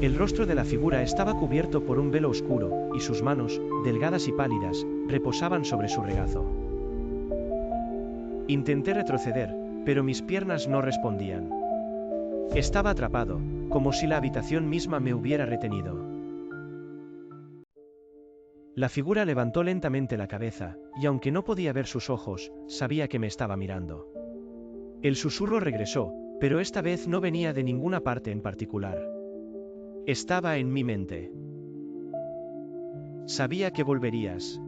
El rostro de la figura estaba cubierto por un velo oscuro, y sus manos, delgadas y pálidas, reposaban sobre su regazo. Intenté retroceder, pero mis piernas no respondían. Estaba atrapado, como si la habitación misma me hubiera retenido. La figura levantó lentamente la cabeza, y aunque no podía ver sus ojos, sabía que me estaba mirando. El susurro regresó, pero esta vez no venía de ninguna parte en particular. Estaba en mi mente. Sabía que volverías.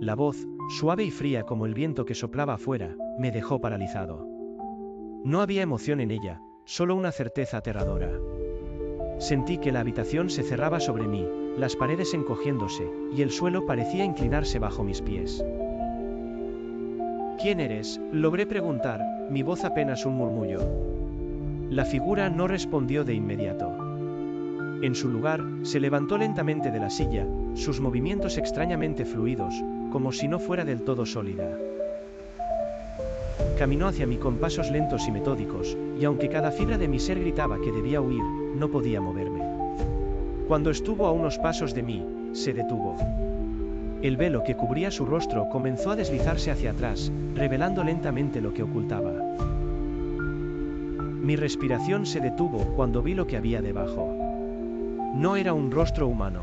La voz, suave y fría como el viento que soplaba afuera, me dejó paralizado. No había emoción en ella, solo una certeza aterradora. Sentí que la habitación se cerraba sobre mí, las paredes encogiéndose, y el suelo parecía inclinarse bajo mis pies. ¿Quién eres?, logré preguntar, mi voz apenas un murmullo. La figura no respondió de inmediato. En su lugar, se levantó lentamente de la silla, sus movimientos extrañamente fluidos, como si no fuera del todo sólida. Caminó hacia mí con pasos lentos y metódicos, y aunque cada fibra de mi ser gritaba que debía huir, no podía moverme. Cuando estuvo a unos pasos de mí, se detuvo. El velo que cubría su rostro comenzó a deslizarse hacia atrás, revelando lentamente lo que ocultaba. Mi respiración se detuvo cuando vi lo que había debajo. No era un rostro humano.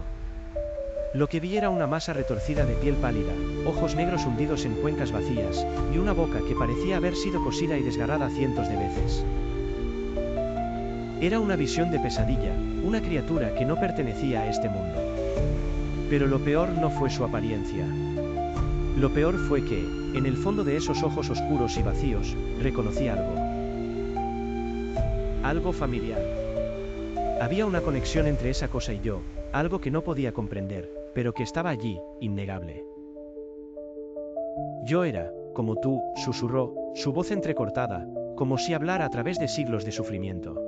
Lo que vi era una masa retorcida de piel pálida, ojos negros hundidos en cuencas vacías, y una boca que parecía haber sido cosida y desgarrada cientos de veces. Era una visión de pesadilla, una criatura que no pertenecía a este mundo. Pero lo peor no fue su apariencia. Lo peor fue que, en el fondo de esos ojos oscuros y vacíos, reconocí algo. Algo familiar. Había una conexión entre esa cosa y yo, algo que no podía comprender, pero que estaba allí, innegable. Yo era, como tú, susurró, su voz entrecortada, como si hablara a través de siglos de sufrimiento.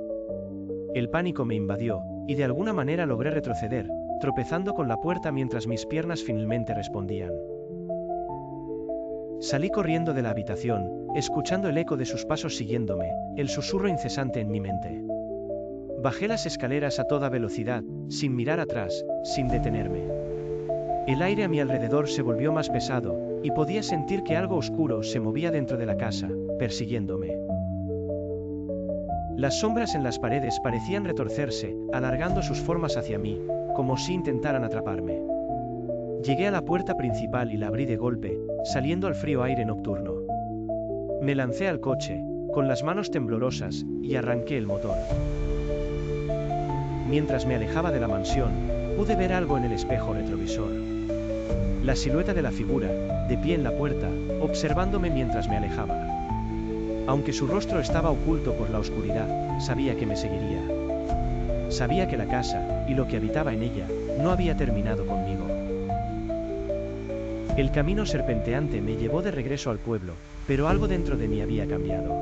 El pánico me invadió, y de alguna manera logré retroceder, tropezando con la puerta mientras mis piernas finalmente respondían. Salí corriendo de la habitación, escuchando el eco de sus pasos siguiéndome, el susurro incesante en mi mente. Bajé las escaleras a toda velocidad, sin mirar atrás, sin detenerme. El aire a mi alrededor se volvió más pesado, y podía sentir que algo oscuro se movía dentro de la casa, persiguiéndome. Las sombras en las paredes parecían retorcerse, alargando sus formas hacia mí, como si intentaran atraparme. Llegué a la puerta principal y la abrí de golpe, saliendo al frío aire nocturno. Me lancé al coche, con las manos temblorosas, y arranqué el motor. Mientras me alejaba de la mansión, pude ver algo en el espejo retrovisor. La silueta de la figura, de pie en la puerta, observándome mientras me alejaba. Aunque su rostro estaba oculto por la oscuridad, sabía que me seguiría. Sabía que la casa, y lo que habitaba en ella, no había terminado conmigo. El camino serpenteante me llevó de regreso al pueblo, pero algo dentro de mí había cambiado.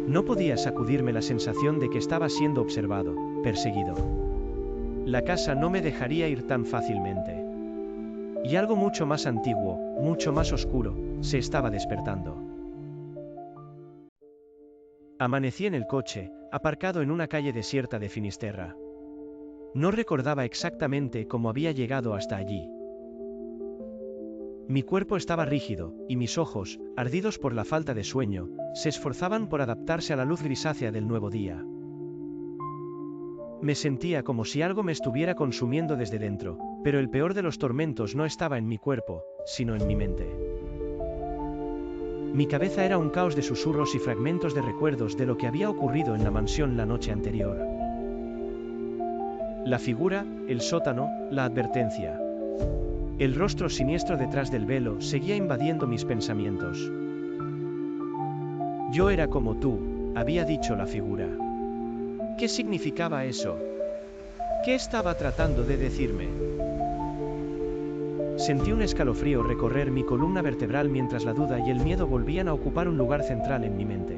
No podía sacudirme la sensación de que estaba siendo observado, perseguido. La casa no me dejaría ir tan fácilmente. Y algo mucho más antiguo, mucho más oscuro, se estaba despertando. Amanecí en el coche, aparcado en una calle desierta de Finisterra. No recordaba exactamente cómo había llegado hasta allí. Mi cuerpo estaba rígido, y mis ojos, ardidos por la falta de sueño, se esforzaban por adaptarse a la luz grisácea del nuevo día. Me sentía como si algo me estuviera consumiendo desde dentro, pero el peor de los tormentos no estaba en mi cuerpo, sino en mi mente. Mi cabeza era un caos de susurros y fragmentos de recuerdos de lo que había ocurrido en la mansión la noche anterior. La figura, el sótano, la advertencia. El rostro siniestro detrás del velo seguía invadiendo mis pensamientos. Yo era como tú, había dicho la figura. ¿Qué significaba eso? ¿Qué estaba tratando de decirme? Sentí un escalofrío recorrer mi columna vertebral mientras la duda y el miedo volvían a ocupar un lugar central en mi mente.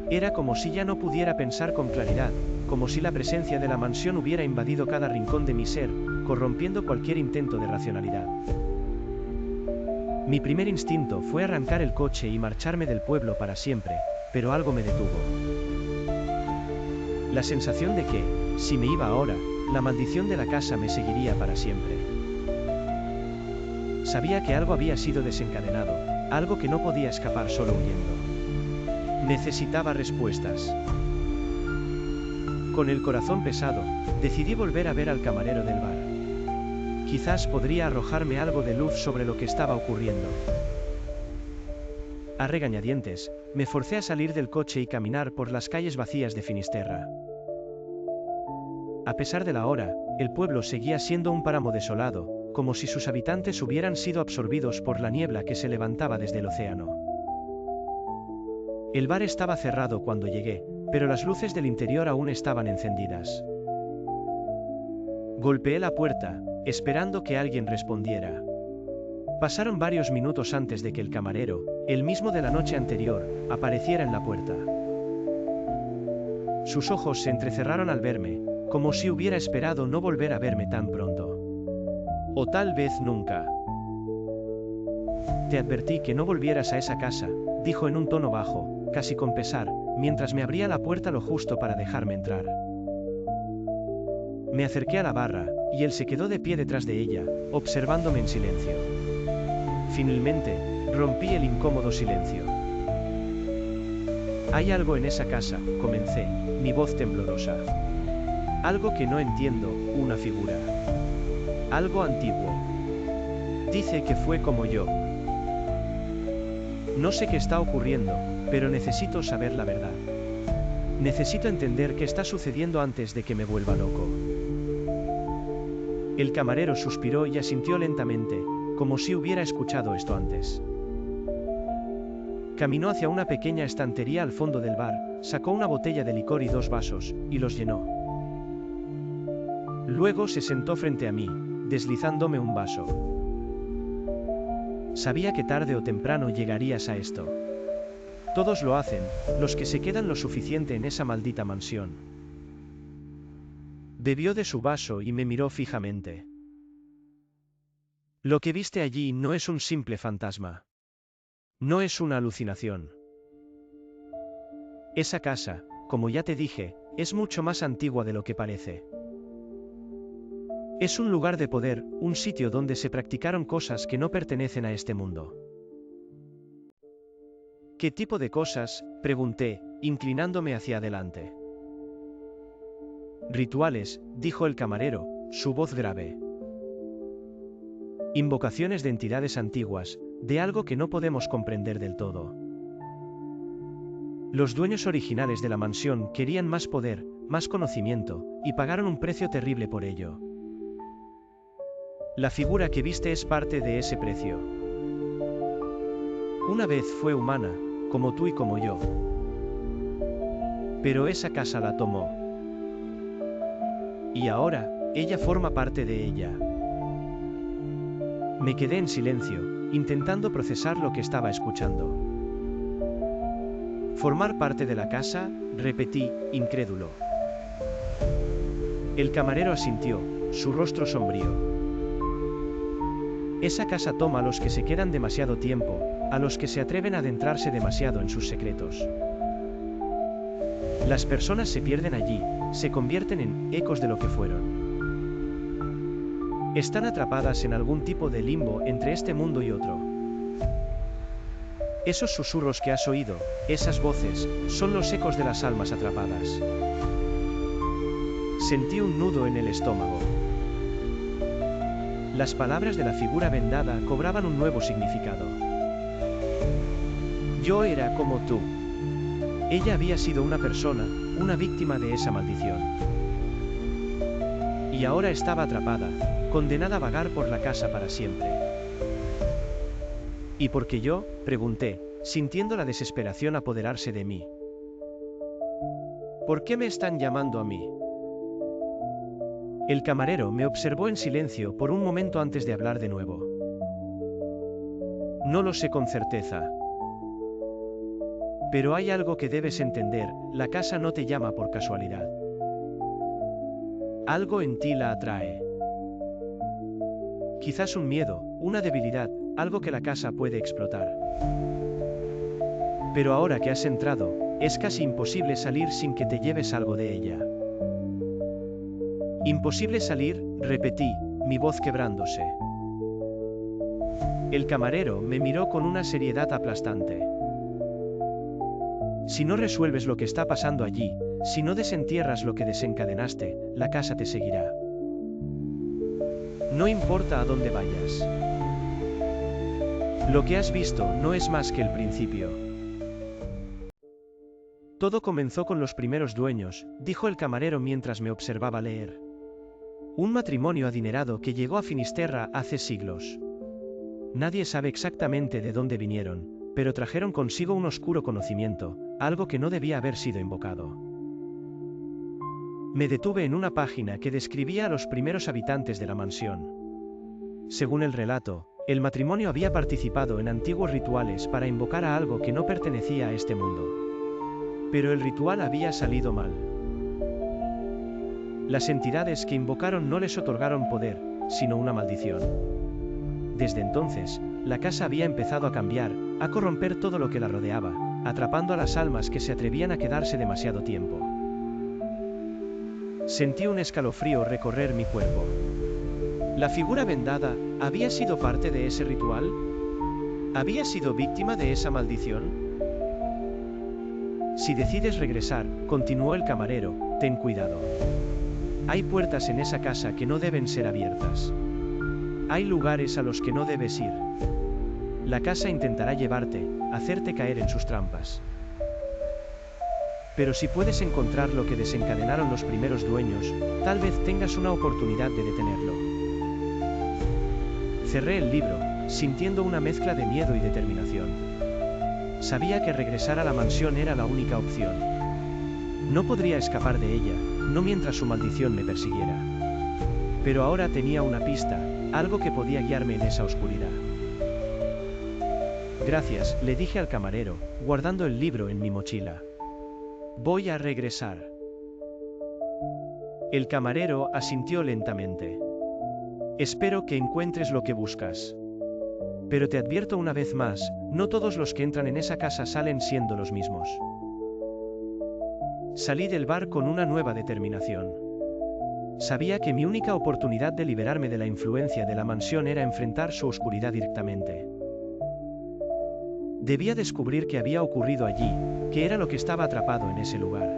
Era como si ya no pudiera pensar con claridad, como si la presencia de la mansión hubiera invadido cada rincón de mi ser, corrompiendo cualquier intento de racionalidad. Mi primer instinto fue arrancar el coche y marcharme del pueblo para siempre, pero algo me detuvo. La sensación de que, si me iba ahora, la maldición de la casa me seguiría para siempre. Sabía que algo había sido desencadenado, algo que no podía escapar solo huyendo. Necesitaba respuestas. Con el corazón pesado, decidí volver a ver al camarero del bar. Quizás podría arrojarme algo de luz sobre lo que estaba ocurriendo. A regañadientes, me forcé a salir del coche y caminar por las calles vacías de Finisterra. A pesar de la hora, el pueblo seguía siendo un páramo desolado, como si sus habitantes hubieran sido absorbidos por la niebla que se levantaba desde el océano. El bar estaba cerrado cuando llegué, pero las luces del interior aún estaban encendidas. Golpeé la puerta, esperando que alguien respondiera. Pasaron varios minutos antes de que el camarero, el mismo de la noche anterior, apareciera en la puerta. Sus ojos se entrecerraron al verme, como si hubiera esperado no volver a verme tan pronto. O tal vez nunca. Te advertí que no volvieras a esa casa, dijo en un tono bajo, casi con pesar, mientras me abría la puerta lo justo para dejarme entrar. Me acerqué a la barra, y él se quedó de pie detrás de ella, observándome en silencio. Finalmente, rompí el incómodo silencio. Hay algo en esa casa, comencé, mi voz temblorosa. Algo que no entiendo, una figura. Algo antiguo. Dice que fue como yo. No sé qué está ocurriendo, pero necesito saber la verdad. Necesito entender qué está sucediendo antes de que me vuelva loco. El camarero suspiró y asintió lentamente, como si hubiera escuchado esto antes. Caminó hacia una pequeña estantería al fondo del bar, sacó una botella de licor y 2 vasos, y los llenó. Luego se sentó frente a mí, deslizándome un vaso. Sabía que tarde o temprano llegarías a esto. Todos lo hacen, los que se quedan lo suficiente en esa maldita mansión. Bebió de su vaso y me miró fijamente. Lo que viste allí no es un simple fantasma. No es una alucinación. Esa casa, como ya te dije, es mucho más antigua de lo que parece. Es un lugar de poder, un sitio donde se practicaron cosas que no pertenecen a este mundo. ¿Qué tipo de cosas?, pregunté, inclinándome hacia adelante. Rituales, dijo el camarero, su voz grave. Invocaciones de entidades antiguas, de algo que no podemos comprender del todo. Los dueños originales de la mansión querían más poder, más conocimiento, y pagaron un precio terrible por ello. La figura que viste es parte de ese precio. Una vez fue humana, como tú y como yo. Pero esa casa la tomó. Y ahora, ella forma parte de ella. Me quedé en silencio, intentando procesar lo que estaba escuchando. ¿Formar parte de la casa?, repetí, incrédulo. El camarero asintió, su rostro sombrío. Esa casa toma a los que se quedan demasiado tiempo, a los que se atreven a adentrarse demasiado en sus secretos. Las personas se pierden allí, se convierten en ecos de lo que fueron. Están atrapadas en algún tipo de limbo entre este mundo y otro. Esos susurros que has oído, esas voces, son los ecos de las almas atrapadas. Sentí un nudo en el estómago. Las palabras de la figura vendada cobraban un nuevo significado. Yo era como tú. Ella había sido una persona, una víctima de esa maldición. Y ahora estaba atrapada, condenada a vagar por la casa para siempre. ¿Y por qué yo?, pregunté, sintiendo la desesperación apoderarse de mí. ¿Por qué me están llamando a mí? El camarero me observó en silencio por un momento antes de hablar de nuevo. No lo sé con certeza. Pero hay algo que debes entender, la casa no te llama por casualidad. Algo en ti la atrae. Quizás un miedo, una debilidad, algo que la casa puede explotar. Pero ahora que has entrado, es casi imposible salir sin que te lleves algo de ella. Imposible salir, repetí, mi voz quebrándose. El camarero me miró con una seriedad aplastante. Si no resuelves lo que está pasando allí, si no desentierras lo que desencadenaste, la casa te seguirá. No importa a dónde vayas. Lo que has visto no es más que el principio. Todo comenzó con los primeros dueños, dijo el camarero mientras me observaba leer. Un matrimonio adinerado que llegó a Finisterra hace siglos. Nadie sabe exactamente de dónde vinieron, pero trajeron consigo un oscuro conocimiento, algo que no debía haber sido invocado. Me detuve en una página que describía a los primeros habitantes de la mansión. Según el relato, el matrimonio había participado en antiguos rituales para invocar a algo que no pertenecía a este mundo. Pero el ritual había salido mal. Las entidades que invocaron no les otorgaron poder, sino una maldición. Desde entonces, la casa había empezado a cambiar, a corromper todo lo que la rodeaba, atrapando a las almas que se atrevían a quedarse demasiado tiempo. Sentí un escalofrío recorrer mi cuerpo. ¿La figura vendada había sido parte de ese ritual? ¿Había sido víctima de esa maldición? Si decides regresar, continuó el camarero, ten cuidado. Hay puertas en esa casa que no deben ser abiertas. Hay lugares a los que no debes ir. La casa intentará llevarte, hacerte caer en sus trampas. Pero si puedes encontrar lo que desencadenaron los primeros dueños, tal vez tengas una oportunidad de detenerlo. Cerré el libro, sintiendo una mezcla de miedo y determinación. Sabía que regresar a la mansión era la única opción. No podría escapar de ella, no mientras su maldición me persiguiera. Pero ahora tenía una pista, algo que podía guiarme en esa oscuridad. Gracias, le dije al camarero, guardando el libro en mi mochila. Voy a regresar. El camarero asintió lentamente. Espero que encuentres lo que buscas. Pero te advierto una vez más, no todos los que entran en esa casa salen siendo los mismos. Salí del bar con una nueva determinación. Sabía que mi única oportunidad de liberarme de la influencia de la mansión era enfrentar su oscuridad directamente. Debía descubrir qué había ocurrido allí, qué era lo que estaba atrapado en ese lugar.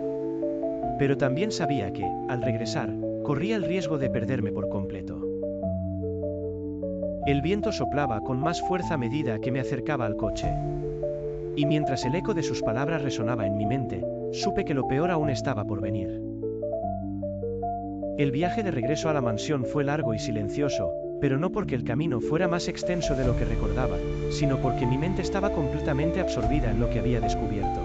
Pero también sabía que, al regresar, corría el riesgo de perderme por completo. El viento soplaba con más fuerza a medida que me acercaba al coche. Y mientras el eco de sus palabras resonaba en mi mente, supe que lo peor aún estaba por venir. El viaje de regreso a la mansión fue largo y silencioso, pero no porque el camino fuera más extenso de lo que recordaba, sino porque mi mente estaba completamente absorbida en lo que había descubierto.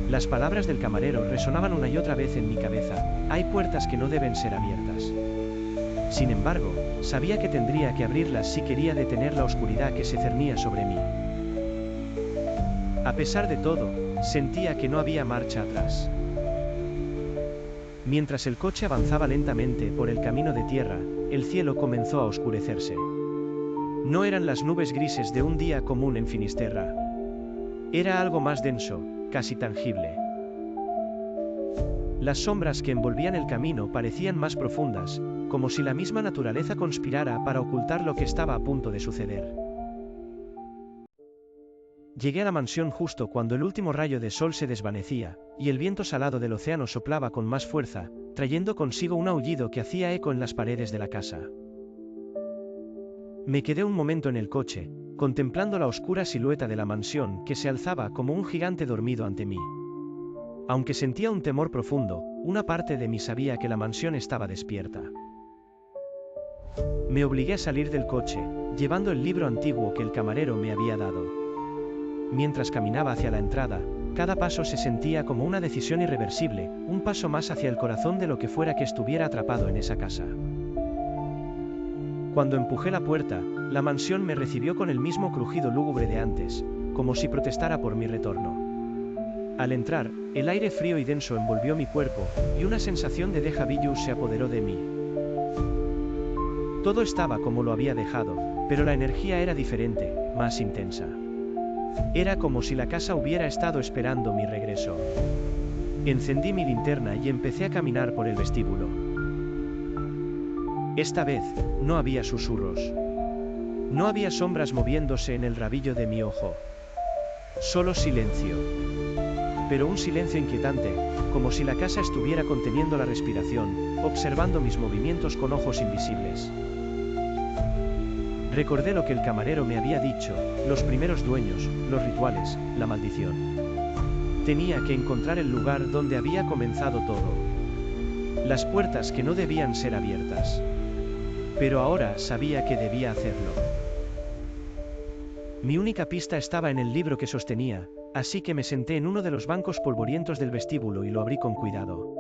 Las palabras del camarero resonaban una y otra vez en mi cabeza, hay puertas que no deben ser abiertas. Sin embargo, sabía que tendría que abrirlas si quería detener la oscuridad que se cernía sobre mí. A pesar de todo, sentía que no había marcha atrás. Mientras el coche avanzaba lentamente por el camino de tierra, el cielo comenzó a oscurecerse. No eran las nubes grises de un día común en Finisterra. Era algo más denso, casi tangible. Las sombras que envolvían el camino parecían más profundas, como si la misma naturaleza conspirara para ocultar lo que estaba a punto de suceder. Llegué a la mansión justo cuando el último rayo de sol se desvanecía, y el viento salado del océano soplaba con más fuerza, trayendo consigo un aullido que hacía eco en las paredes de la casa. Me quedé un momento en el coche, contemplando la oscura silueta de la mansión que se alzaba como un gigante dormido ante mí. Aunque sentía un temor profundo, una parte de mí sabía que la mansión estaba despierta. Me obligué a salir del coche, llevando el libro antiguo que el camarero me había dado. Mientras caminaba hacia la entrada, cada paso se sentía como una decisión irreversible, un paso más hacia el corazón de lo que fuera que estuviera atrapado en esa casa. Cuando empujé la puerta, la mansión me recibió con el mismo crujido lúgubre de antes, como si protestara por mi retorno. Al entrar, el aire frío y denso envolvió mi cuerpo, y una sensación de déjà vu se apoderó de mí. Todo estaba como lo había dejado, pero la energía era diferente, más intensa. Era como si la casa hubiera estado esperando mi regreso. Encendí mi linterna y empecé a caminar por el vestíbulo. Esta vez, no había susurros. No había sombras moviéndose en el rabillo de mi ojo. Solo silencio. Pero un silencio inquietante, como si la casa estuviera conteniendo la respiración, observando mis movimientos con ojos invisibles. Recordé lo que el camarero me había dicho, los primeros dueños, los rituales, la maldición. Tenía que encontrar el lugar donde había comenzado todo. Las puertas que no debían ser abiertas. Pero ahora sabía que debía hacerlo. Mi única pista estaba en el libro que sostenía, así que me senté en uno de los bancos polvorientos del vestíbulo y lo abrí con cuidado.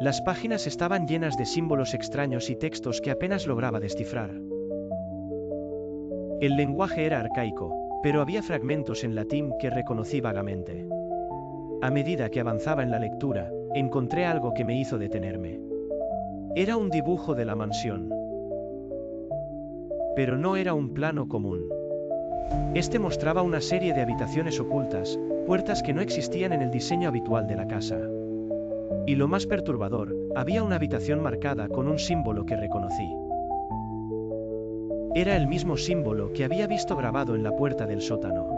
Las páginas estaban llenas de símbolos extraños y textos que apenas lograba descifrar. El lenguaje era arcaico, pero había fragmentos en latín que reconocí vagamente. A medida que avanzaba en la lectura, encontré algo que me hizo detenerme. Era un dibujo de la mansión. Pero no era un plano común. Este mostraba una serie de habitaciones ocultas, puertas que no existían en el diseño habitual de la casa. Y lo más perturbador, había una habitación marcada con un símbolo que reconocí. Era el mismo símbolo que había visto grabado en la puerta del sótano.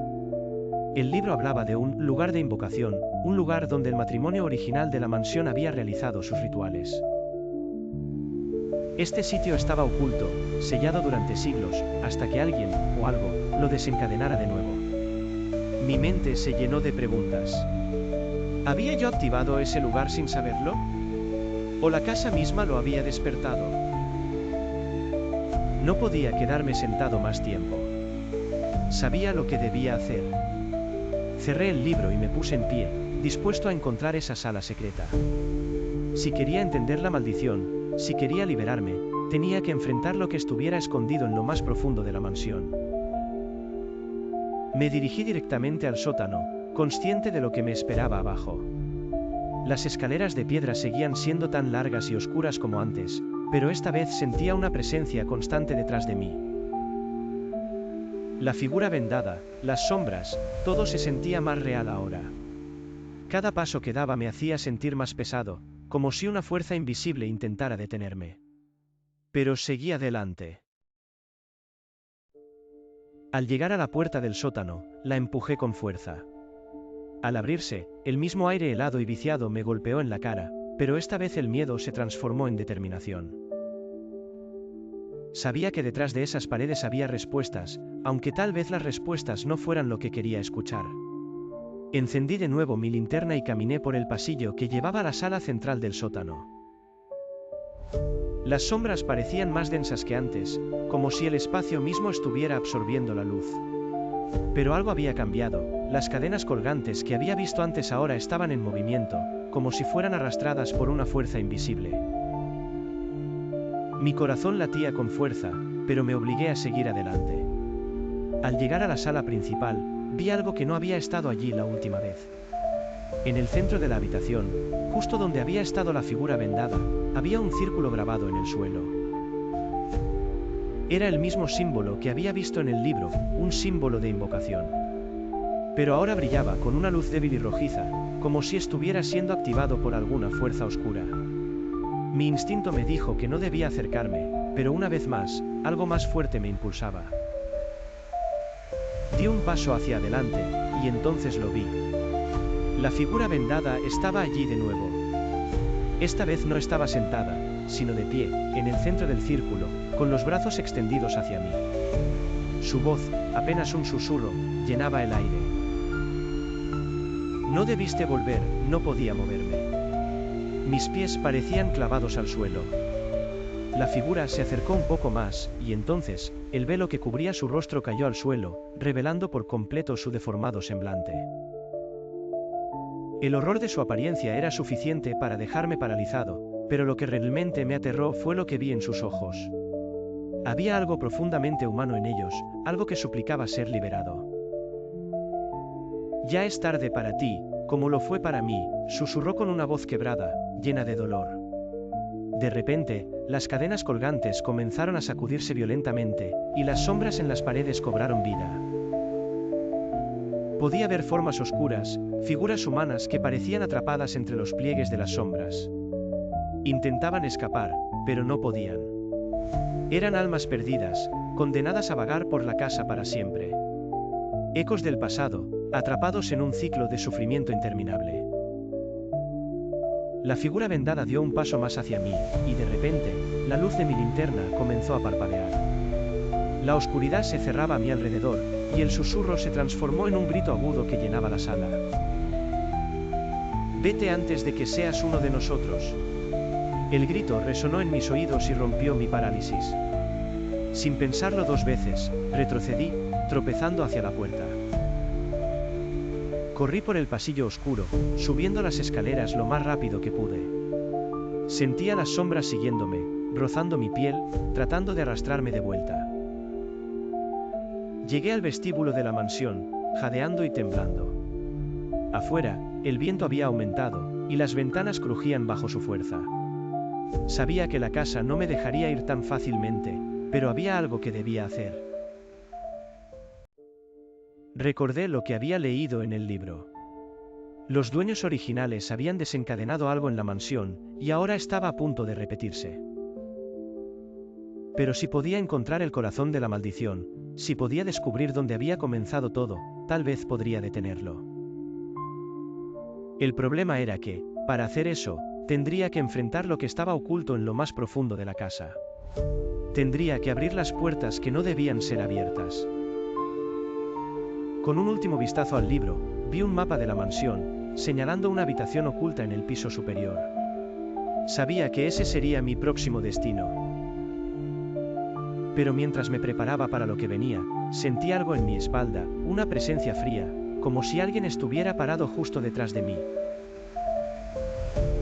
El libro hablaba de un lugar de invocación, un lugar donde el matrimonio original de la mansión había realizado sus rituales. Este sitio estaba oculto, sellado durante siglos, hasta que alguien, o algo, lo desencadenara de nuevo. Mi mente se llenó de preguntas. ¿Había yo activado ese lugar sin saberlo? ¿O la casa misma lo había despertado? No podía quedarme sentado más tiempo. Sabía lo que debía hacer. Cerré el libro y me puse en pie, dispuesto a encontrar esa sala secreta. Si quería entender la maldición, si quería liberarme, tenía que enfrentar lo que estuviera escondido en lo más profundo de la mansión. Me dirigí directamente al sótano, consciente de lo que me esperaba abajo. Las escaleras de piedra seguían siendo tan largas y oscuras como antes, pero esta vez sentía una presencia constante detrás de mí. La figura vendada, las sombras, todo se sentía más real ahora. Cada paso que daba me hacía sentir más pesado, como si una fuerza invisible intentara detenerme. Pero seguí adelante. Al llegar a la puerta del sótano, la empujé con fuerza. Al abrirse, el mismo aire helado y viciado me golpeó en la cara, pero esta vez el miedo se transformó en determinación. Sabía que detrás de esas paredes había respuestas, aunque tal vez las respuestas no fueran lo que quería escuchar. Encendí de nuevo mi linterna y caminé por el pasillo que llevaba a la sala central del sótano. Las sombras parecían más densas que antes, como si el espacio mismo estuviera absorbiendo la luz. Pero algo había cambiado, las cadenas colgantes que había visto antes ahora estaban en movimiento, como si fueran arrastradas por una fuerza invisible. Mi corazón latía con fuerza, pero me obligué a seguir adelante. Al llegar a la sala principal, vi algo que no había estado allí la última vez. En el centro de la habitación, justo donde había estado la figura vendada, había un círculo grabado en el suelo. Era el mismo símbolo que había visto en el libro, un símbolo de invocación. Pero ahora brillaba con una luz débil y rojiza, como si estuviera siendo activado por alguna fuerza oscura. Mi instinto me dijo que no debía acercarme, pero una vez más, algo más fuerte me impulsaba. Di un paso hacia adelante, y entonces lo vi. La figura vendada estaba allí de nuevo. Esta vez no estaba sentada, sino de pie, en el centro del círculo, con los brazos extendidos hacia mí. Su voz, apenas un susurro, llenaba el aire. No debiste volver, no podía moverme. Mis pies parecían clavados al suelo. La figura se acercó un poco más, y entonces, el velo que cubría su rostro cayó al suelo, revelando por completo su deformado semblante. El horror de su apariencia era suficiente para dejarme paralizado, pero lo que realmente me aterró fue lo que vi en sus ojos. Había algo profundamente humano en ellos, algo que suplicaba ser liberado. Ya es tarde para ti, como lo fue para mí, susurró con una voz quebrada, llena de dolor. De repente, las cadenas colgantes comenzaron a sacudirse violentamente, y las sombras en las paredes cobraron vida. Podía ver formas oscuras, figuras humanas que parecían atrapadas entre los pliegues de las sombras. Intentaban escapar, pero no podían. Eran almas perdidas, condenadas a vagar por la casa para siempre. Ecos del pasado, atrapados en un ciclo de sufrimiento interminable. La figura vendada dio un paso más hacia mí, y de repente, la luz de mi linterna comenzó a parpadear. La oscuridad se cerraba a mi alrededor, y el susurro se transformó en un grito agudo que llenaba la sala. Vete antes de que seas uno de nosotros. El grito resonó en mis oídos y rompió mi parálisis. Sin pensarlo dos veces, retrocedí, tropezando hacia la puerta. Corrí por el pasillo oscuro, subiendo las escaleras lo más rápido que pude. Sentía las sombras siguiéndome, rozando mi piel, tratando de arrastrarme de vuelta. Llegué al vestíbulo de la mansión, jadeando y temblando. Afuera, el viento había aumentado, y las ventanas crujían bajo su fuerza. Sabía que la casa no me dejaría ir tan fácilmente, pero había algo que debía hacer. Recordé lo que había leído en el libro. Los dueños originales habían desencadenado algo en la mansión, y ahora estaba a punto de repetirse. Pero si podía encontrar el corazón de la maldición, si podía descubrir dónde había comenzado todo, tal vez podría detenerlo. El problema era que, para hacer eso, tendría que enfrentar lo que estaba oculto en lo más profundo de la casa. Tendría que abrir las puertas que no debían ser abiertas. Con un último vistazo al libro, vi un mapa de la mansión, señalando una habitación oculta en el piso superior. Sabía que ese sería mi próximo destino. Pero mientras me preparaba para lo que venía, sentí algo en mi espalda, una presencia fría, como si alguien estuviera parado justo detrás de mí.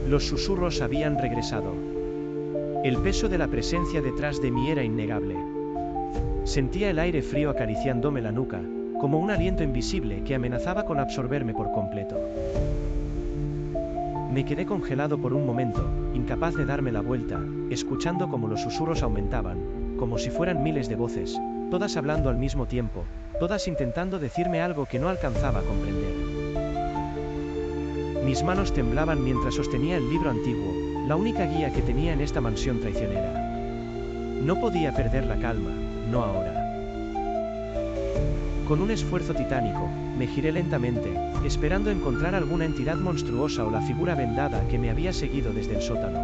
Los susurros habían regresado. El peso de la presencia detrás de mí era innegable. Sentía el aire frío acariciándome la nuca, como un aliento invisible que amenazaba con absorberme por completo. Me quedé congelado por un momento, incapaz de darme la vuelta, escuchando cómo los susurros aumentaban, como si fueran miles de voces, todas hablando al mismo tiempo, todas intentando decirme algo que no alcanzaba a comprender. Mis manos temblaban mientras sostenía el libro antiguo, la única guía que tenía en esta mansión traicionera. No podía perder la calma, no ahora. Con un esfuerzo titánico, me giré lentamente, esperando encontrar alguna entidad monstruosa o la figura vendada que me había seguido desde el sótano.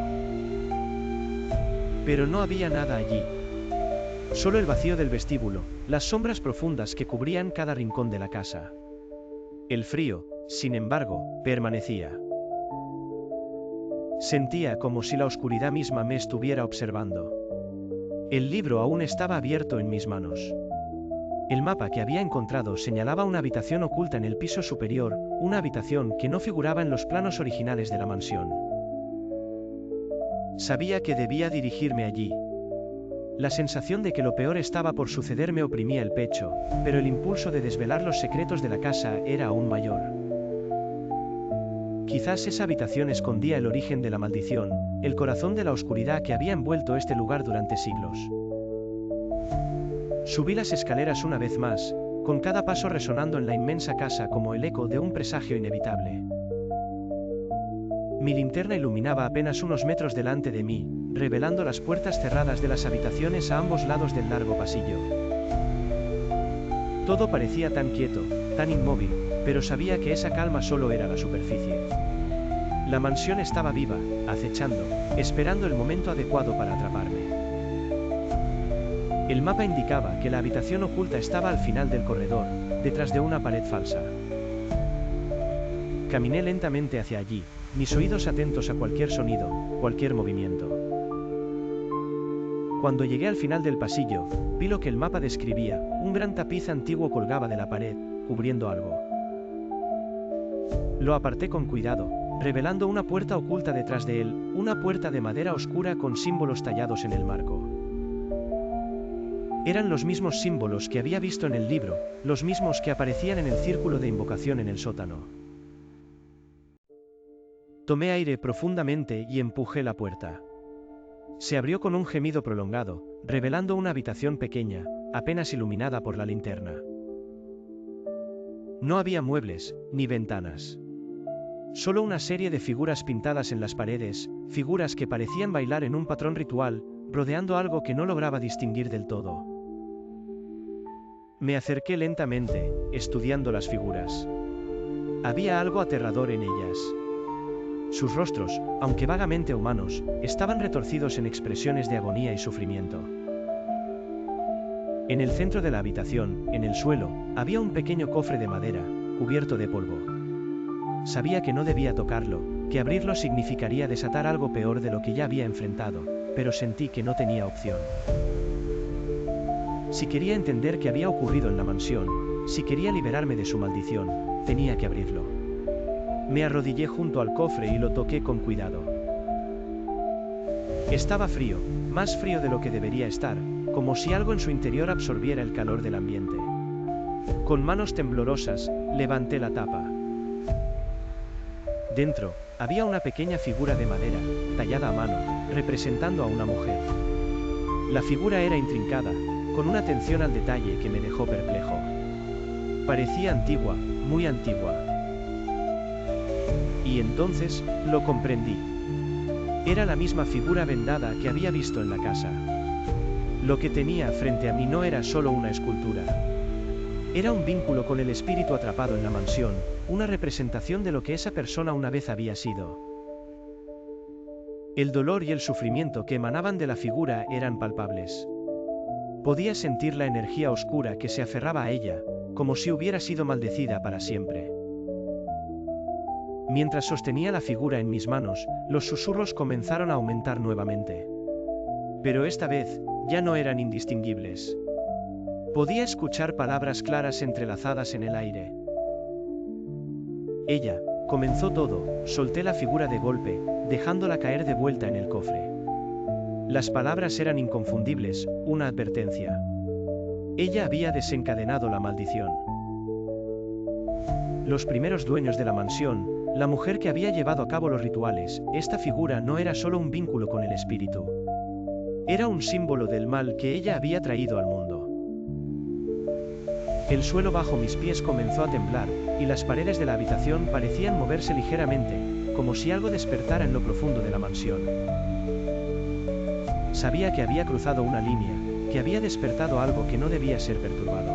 Pero no había nada allí. Solo el vacío del vestíbulo, las sombras profundas que cubrían cada rincón de la casa. El frío, sin embargo, permanecía. Sentía como si la oscuridad misma me estuviera observando. El libro aún estaba abierto en mis manos. El mapa que había encontrado señalaba una habitación oculta en el piso superior, una habitación que no figuraba en los planos originales de la mansión. Sabía que debía dirigirme allí. La sensación de que lo peor estaba por suceder me oprimía el pecho, pero el impulso de desvelar los secretos de la casa era aún mayor. Quizás esa habitación escondía el origen de la maldición, el corazón de la oscuridad que había envuelto este lugar durante siglos. Subí las escaleras una vez más, con cada paso resonando en la inmensa casa como el eco de un presagio inevitable. Mi linterna iluminaba apenas unos metros delante de mí, revelando las puertas cerradas de las habitaciones a ambos lados del largo pasillo. Todo parecía tan quieto, tan inmóvil, pero sabía que esa calma solo era la superficie. La mansión estaba viva, acechando, esperando el momento adecuado para atraparme. El mapa indicaba que la habitación oculta estaba al final del corredor, detrás de una pared falsa. Caminé lentamente hacia allí, mis oídos atentos a cualquier sonido, cualquier movimiento. Cuando llegué al final del pasillo, vi lo que el mapa describía, un gran tapiz antiguo colgaba de la pared, cubriendo algo. Lo aparté con cuidado, revelando una puerta oculta detrás de él, una puerta de madera oscura con símbolos tallados en el marco. Eran los mismos símbolos que había visto en el libro, los mismos que aparecían en el círculo de invocación en el sótano. Tomé aire profundamente y empujé la puerta. Se abrió con un gemido prolongado, revelando una habitación pequeña, apenas iluminada por la linterna. No había muebles, ni ventanas. Solo una serie de figuras pintadas en las paredes, figuras que parecían bailar en un patrón ritual, rodeando algo que no lograba distinguir del todo. Me acerqué lentamente, estudiando las figuras. Había algo aterrador en ellas. Sus rostros, aunque vagamente humanos, estaban retorcidos en expresiones de agonía y sufrimiento. En el centro de la habitación, en el suelo, había un pequeño cofre de madera, cubierto de polvo. Sabía que no debía tocarlo, que abrirlo significaría desatar algo peor de lo que ya había enfrentado, pero sentí que no tenía opción. Si quería entender qué había ocurrido en la mansión, si quería liberarme de su maldición, tenía que abrirlo. Me arrodillé junto al cofre y lo toqué con cuidado. Estaba frío, más frío de lo que debería estar, como si algo en su interior absorbiera el calor del ambiente. Con manos temblorosas, levanté la tapa. Dentro, había una pequeña figura de madera, tallada a mano, representando a una mujer. La figura era intrincada, con una atención al detalle que me dejó perplejo. Parecía antigua, muy antigua. Y entonces, lo comprendí. Era la misma figura vendada que había visto en la casa. Lo que tenía frente a mí no era solo una escultura. Era un vínculo con el espíritu atrapado en la mansión, una representación de lo que esa persona una vez había sido. El dolor y el sufrimiento que emanaban de la figura eran palpables. Podía sentir la energía oscura que se aferraba a ella, como si hubiera sido maldecida para siempre. Mientras sostenía la figura en mis manos, los susurros comenzaron a aumentar nuevamente. Pero esta vez, ya no eran indistinguibles. Podía escuchar palabras claras entrelazadas en el aire. Ella, comenzó todo, solté la figura de golpe, dejándola caer de vuelta en el cofre. Las palabras eran inconfundibles, una advertencia. Ella había desencadenado la maldición. Los primeros dueños de la mansión, la mujer que había llevado a cabo los rituales, esta figura no era solo un vínculo con el espíritu. Era un símbolo del mal que ella había traído al mundo. El suelo bajo mis pies comenzó a temblar, y las paredes de la habitación parecían moverse ligeramente, como si algo despertara en lo profundo de la mansión. Sabía que había cruzado una línea, que había despertado algo que no debía ser perturbado.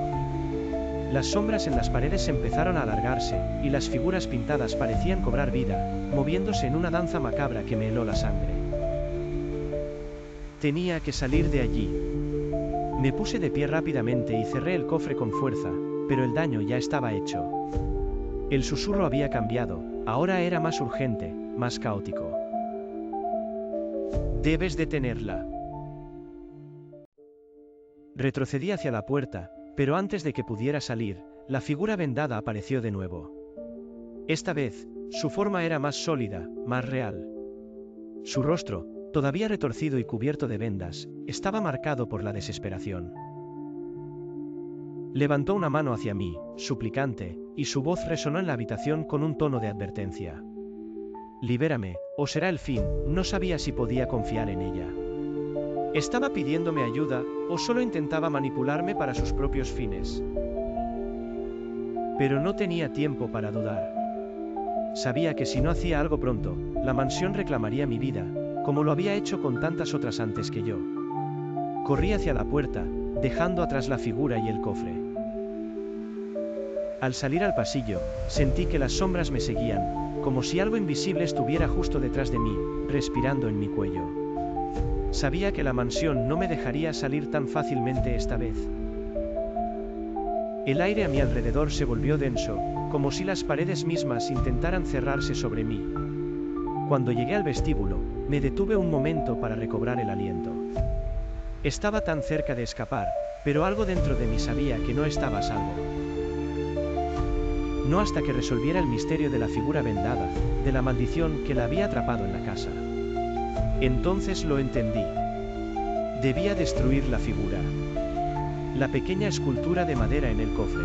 Las sombras en las paredes empezaron a alargarse, y las figuras pintadas parecían cobrar vida, moviéndose en una danza macabra que me heló la sangre. Tenía que salir de allí. Me puse de pie rápidamente y cerré el cofre con fuerza, pero el daño ya estaba hecho. El susurro había cambiado, ahora era más urgente, más caótico. Debes detenerla. Retrocedí hacia la puerta, pero antes de que pudiera salir, la figura vendada apareció de nuevo. Esta vez, su forma era más sólida, más real. Su rostro, todavía retorcido y cubierto de vendas, estaba marcado por la desesperación. Levantó una mano hacia mí, suplicante, y su voz resonó en la habitación con un tono de advertencia. Libérame, o será el fin. No sabía si podía confiar en ella. ¿Estaba pidiéndome ayuda, o solo intentaba manipularme para sus propios fines? Pero no tenía tiempo para dudar. Sabía que si no hacía algo pronto, la mansión reclamaría mi vida, como lo había hecho con tantas otras antes que yo. Corrí hacia la puerta, dejando atrás la figura y el cofre. Al salir al pasillo, sentí que las sombras me seguían, como si algo invisible estuviera justo detrás de mí, respirando en mi cuello. Sabía que la mansión no me dejaría salir tan fácilmente esta vez. El aire a mi alrededor se volvió denso, como si las paredes mismas intentaran cerrarse sobre mí. Cuando llegué al vestíbulo, me detuve un momento para recobrar el aliento. Estaba tan cerca de escapar, pero algo dentro de mí sabía que no estaba a salvo. No hasta que resolviera el misterio de la figura vendada, de la maldición que la había atrapado en la casa. Entonces lo entendí. Debía destruir la figura. La pequeña escultura de madera en el cofre.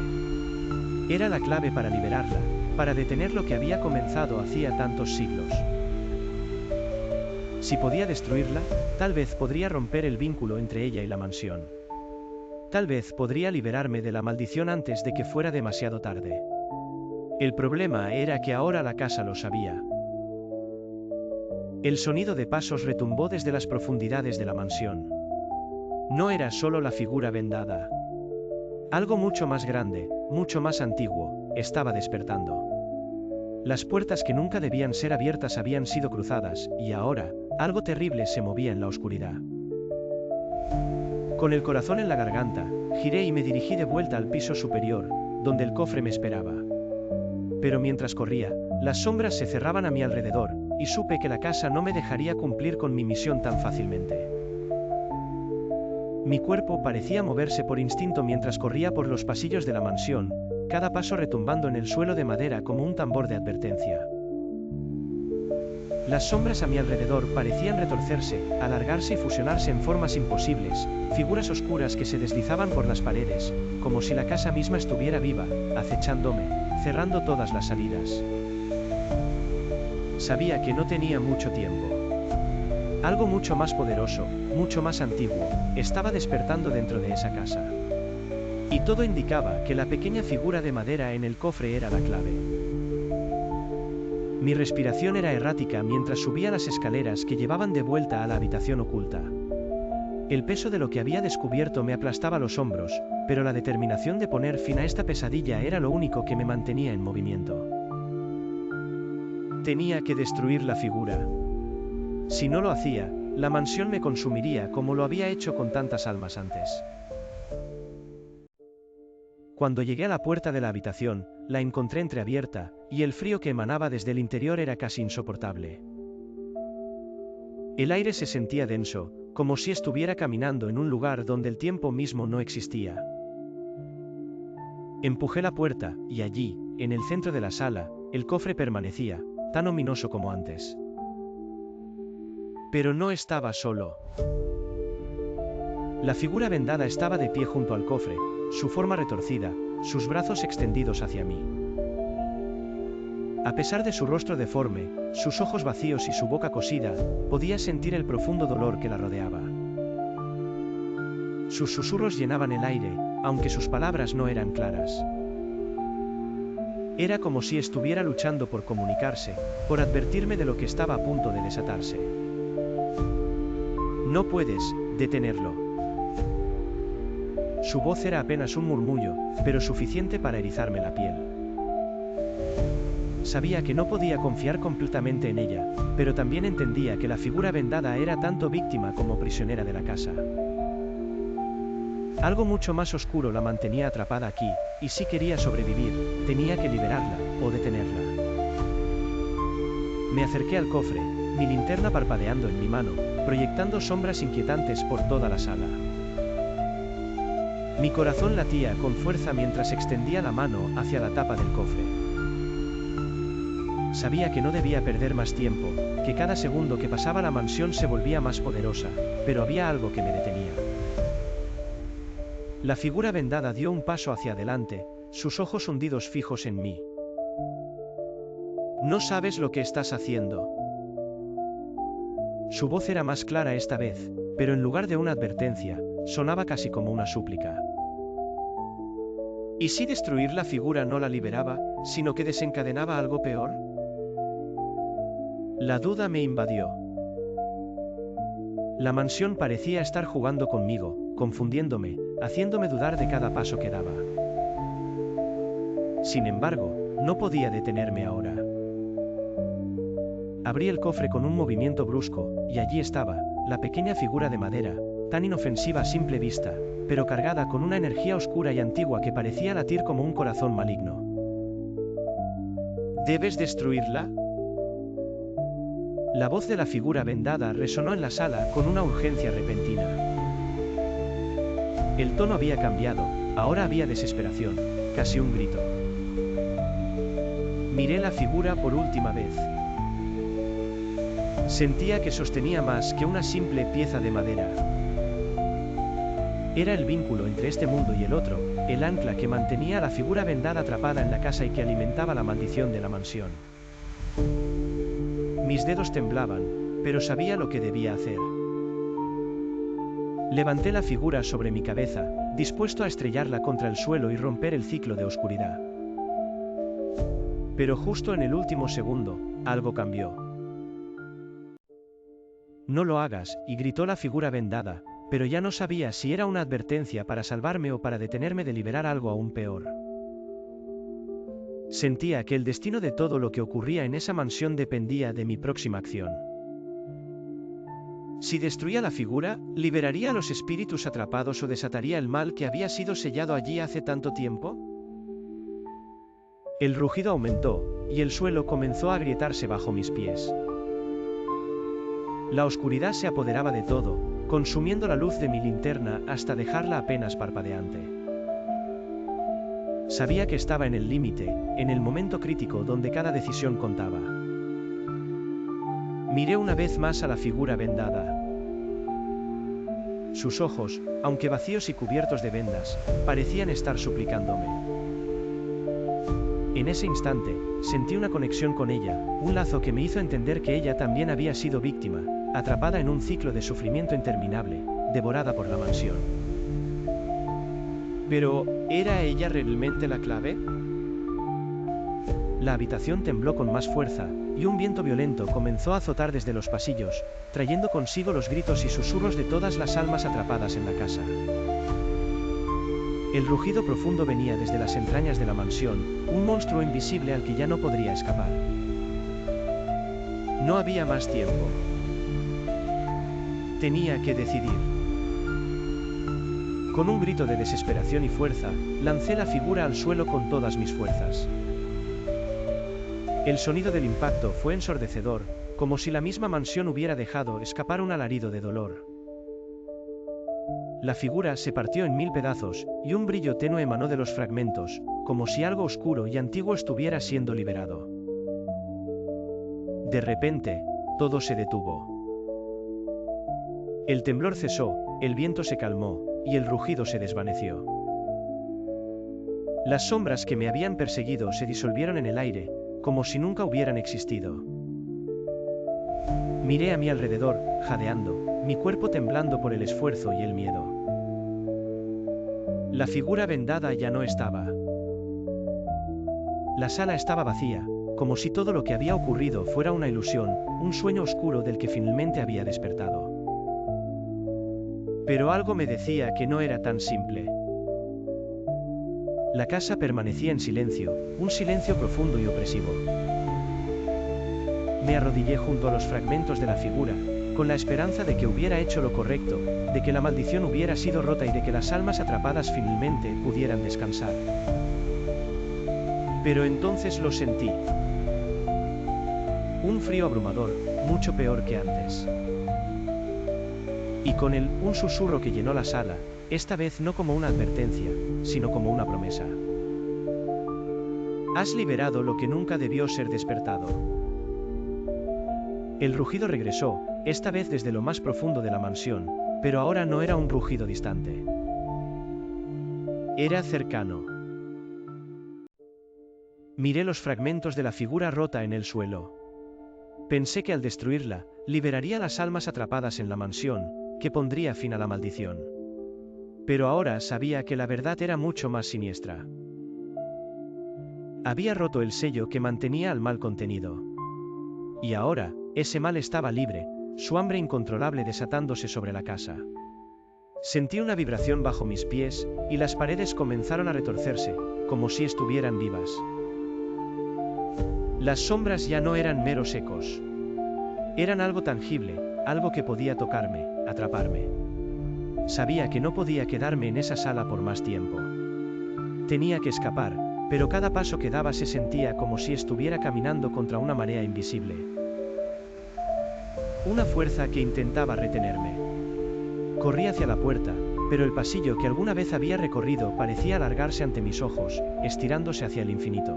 Era la clave para liberarla, para detener lo que había comenzado hacía tantos siglos. Si podía destruirla, tal vez podría romper el vínculo entre ella y la mansión. Tal vez podría liberarme de la maldición antes de que fuera demasiado tarde. El problema era que ahora la casa lo sabía. El sonido de pasos retumbó desde las profundidades de la mansión. No era solo la figura vendada. Algo mucho más grande, mucho más antiguo, estaba despertando. Las puertas que nunca debían ser abiertas habían sido cruzadas, y ahora, algo terrible se movía en la oscuridad. Con el corazón en la garganta, giré y me dirigí de vuelta al piso superior, donde el cofre me esperaba. Pero mientras corría, las sombras se cerraban a mi alrededor, y supe que la casa no me dejaría cumplir con mi misión tan fácilmente. Mi cuerpo parecía moverse por instinto mientras corría por los pasillos de la mansión, cada paso retumbando en el suelo de madera como un tambor de advertencia. Las sombras a mi alrededor parecían retorcerse, alargarse y fusionarse en formas imposibles, figuras oscuras que se deslizaban por las paredes, como si la casa misma estuviera viva, acechándome, cerrando todas las salidas. Sabía que no tenía mucho tiempo. Algo mucho más poderoso, mucho más antiguo, estaba despertando dentro de esa casa. Y todo indicaba que la pequeña figura de madera en el cofre era la clave. Mi respiración era errática mientras subía las escaleras que llevaban de vuelta a la habitación oculta. El peso de lo que había descubierto me aplastaba los hombros, pero la determinación de poner fin a esta pesadilla era lo único que me mantenía en movimiento. Tenía que destruir la figura. Si no lo hacía, la mansión me consumiría como lo había hecho con tantas almas antes. Cuando llegué a la puerta de la habitación, la encontré entreabierta, y el frío que emanaba desde el interior era casi insoportable. El aire se sentía denso, como si estuviera caminando en un lugar donde el tiempo mismo no existía. Empujé la puerta, y allí, en el centro de la sala, el cofre permanecía, tan ominoso como antes. Pero no estaba solo. La figura vendada estaba de pie junto al cofre, su forma retorcida, sus brazos extendidos hacia mí. A pesar de su rostro deforme, sus ojos vacíos y su boca cosida, podía sentir el profundo dolor que la rodeaba. Sus susurros llenaban el aire, aunque sus palabras no eran claras. Era como si estuviera luchando por comunicarse, por advertirme de lo que estaba a punto de desatarse. No puedes detenerlo. Su voz era apenas un murmullo, pero suficiente para erizarme la piel. Sabía que no podía confiar completamente en ella, pero también entendía que la figura vendada era tanto víctima como prisionera de la casa. Algo mucho más oscuro la mantenía atrapada aquí, y si quería sobrevivir, tenía que liberarla, o detenerla. Me acerqué al cofre, mi linterna parpadeando en mi mano, proyectando sombras inquietantes por toda la sala. Mi corazón latía con fuerza mientras extendía la mano hacia la tapa del cofre. Sabía que no debía perder más tiempo, que cada segundo que pasaba la mansión se volvía más poderosa, pero había algo que me detenía. La figura vendada dio un paso hacia adelante, sus ojos hundidos fijos en mí. No sabes lo que estás haciendo. Su voz era más clara esta vez, pero en lugar de una advertencia, sonaba casi como una súplica. ¿Y si destruir la figura no la liberaba, sino que desencadenaba algo peor? La duda me invadió. La mansión parecía estar jugando conmigo, confundiéndome, haciéndome dudar de cada paso que daba. Sin embargo, no podía detenerme ahora. Abrí el cofre con un movimiento brusco, y allí estaba, la pequeña figura de madera, tan inofensiva a simple vista, pero cargada con una energía oscura y antigua que parecía latir como un corazón maligno. ¿Debes destruirla? La voz de la figura vendada resonó en la sala con una urgencia repentina. El tono había cambiado, ahora había desesperación, casi un grito. Miré la figura por última vez. Sentía que sostenía más que una simple pieza de madera. Era el vínculo entre este mundo y el otro, el ancla que mantenía a la figura vendada atrapada en la casa y que alimentaba la maldición de la mansión. Mis dedos temblaban, pero sabía lo que debía hacer. Levanté la figura sobre mi cabeza, dispuesto a estrellarla contra el suelo y romper el ciclo de oscuridad. Pero justo en el último segundo, algo cambió. No lo hagas, y gritó la figura vendada, pero ya no sabía si era una advertencia para salvarme o para detenerme de liberar algo aún peor. Sentía que el destino de todo lo que ocurría en esa mansión dependía de mi próxima acción. Si destruía la figura, ¿liberaría a los espíritus atrapados o desataría el mal que había sido sellado allí hace tanto tiempo? El rugido aumentó, y el suelo comenzó a agrietarse bajo mis pies. La oscuridad se apoderaba de todo, consumiendo la luz de mi linterna hasta dejarla apenas parpadeante. Sabía que estaba en el límite, en el momento crítico donde cada decisión contaba. Miré una vez más a la figura vendada. Sus ojos, aunque vacíos y cubiertos de vendas, parecían estar suplicándome. En ese instante, sentí una conexión con ella, un lazo que me hizo entender que ella también había sido víctima, atrapada en un ciclo de sufrimiento interminable, devorada por la mansión. Pero, ¿era ella realmente la clave? La habitación tembló con más fuerza, y un viento violento comenzó a azotar desde los pasillos, trayendo consigo los gritos y susurros de todas las almas atrapadas en la casa. El rugido profundo venía desde las entrañas de la mansión, un monstruo invisible al que ya no podría escapar. No había más tiempo. Tenía que decidir. Con un grito de desesperación y fuerza, lancé la figura al suelo con todas mis fuerzas. El sonido del impacto fue ensordecedor, como si la misma mansión hubiera dejado escapar un alarido de dolor. La figura se partió en 1000 pedazos, y un brillo tenue emanó de los fragmentos, como si algo oscuro y antiguo estuviera siendo liberado. De repente, todo se detuvo. El temblor cesó, el viento se calmó, y el rugido se desvaneció. Las sombras que me habían perseguido se disolvieron en el aire, como si nunca hubieran existido. Miré a mi alrededor, jadeando, mi cuerpo temblando por el esfuerzo y el miedo. La figura vendada ya no estaba. La sala estaba vacía, como si todo lo que había ocurrido fuera una ilusión, un sueño oscuro del que finalmente había despertado. Pero algo me decía que no era tan simple. La casa permanecía en silencio, un silencio profundo y opresivo. Me arrodillé junto a los fragmentos de la figura, con la esperanza de que hubiera hecho lo correcto, de que la maldición hubiera sido rota y de que las almas atrapadas finalmente pudieran descansar. Pero entonces lo sentí. Un frío abrumador, mucho peor que antes. Y con él, un susurro que llenó la sala, esta vez no como una advertencia, sino como una promesa. Has liberado lo que nunca debió ser despertado. El rugido regresó, esta vez desde lo más profundo de la mansión, pero ahora no era un rugido distante. Era cercano. Miré los fragmentos de la figura rota en el suelo. Pensé que al destruirla, liberaría las almas atrapadas en la mansión, que pondría fin a la maldición. Pero ahora sabía que la verdad era mucho más siniestra. Había roto el sello que mantenía al mal contenido. Y ahora, ese mal estaba libre, su hambre incontrolable desatándose sobre la casa. Sentí una vibración bajo mis pies, y las paredes comenzaron a retorcerse, como si estuvieran vivas. Las sombras ya no eran meros ecos. Eran algo tangible, algo que podía tocarme, atraparme. Sabía que no podía quedarme en esa sala por más tiempo. Tenía que escapar, pero cada paso que daba se sentía como si estuviera caminando contra una marea invisible. Una fuerza que intentaba retenerme. Corrí hacia la puerta, pero el pasillo que alguna vez había recorrido parecía alargarse ante mis ojos, estirándose hacia el infinito.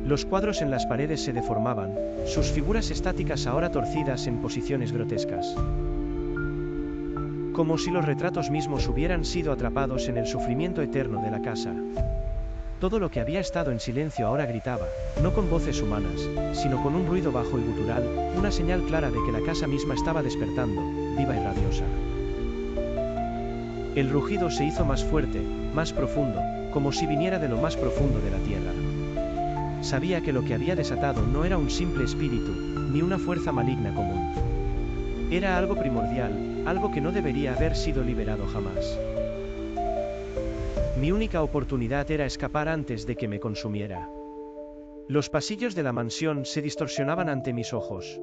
Los cuadros en las paredes se deformaban, sus figuras estáticas ahora torcidas en posiciones grotescas. Como si los retratos mismos hubieran sido atrapados en el sufrimiento eterno de la casa. Todo lo que había estado en silencio ahora gritaba, no con voces humanas, sino con un ruido bajo y gutural, una señal clara de que la casa misma estaba despertando, viva y rabiosa. El rugido se hizo más fuerte, más profundo, como si viniera de lo más profundo de la tierra. Sabía que lo que había desatado no era un simple espíritu, ni una fuerza maligna común. Era algo primordial, algo que no debería haber sido liberado jamás. Mi única oportunidad era escapar antes de que me consumiera. Los pasillos de la mansión se distorsionaban ante mis ojos.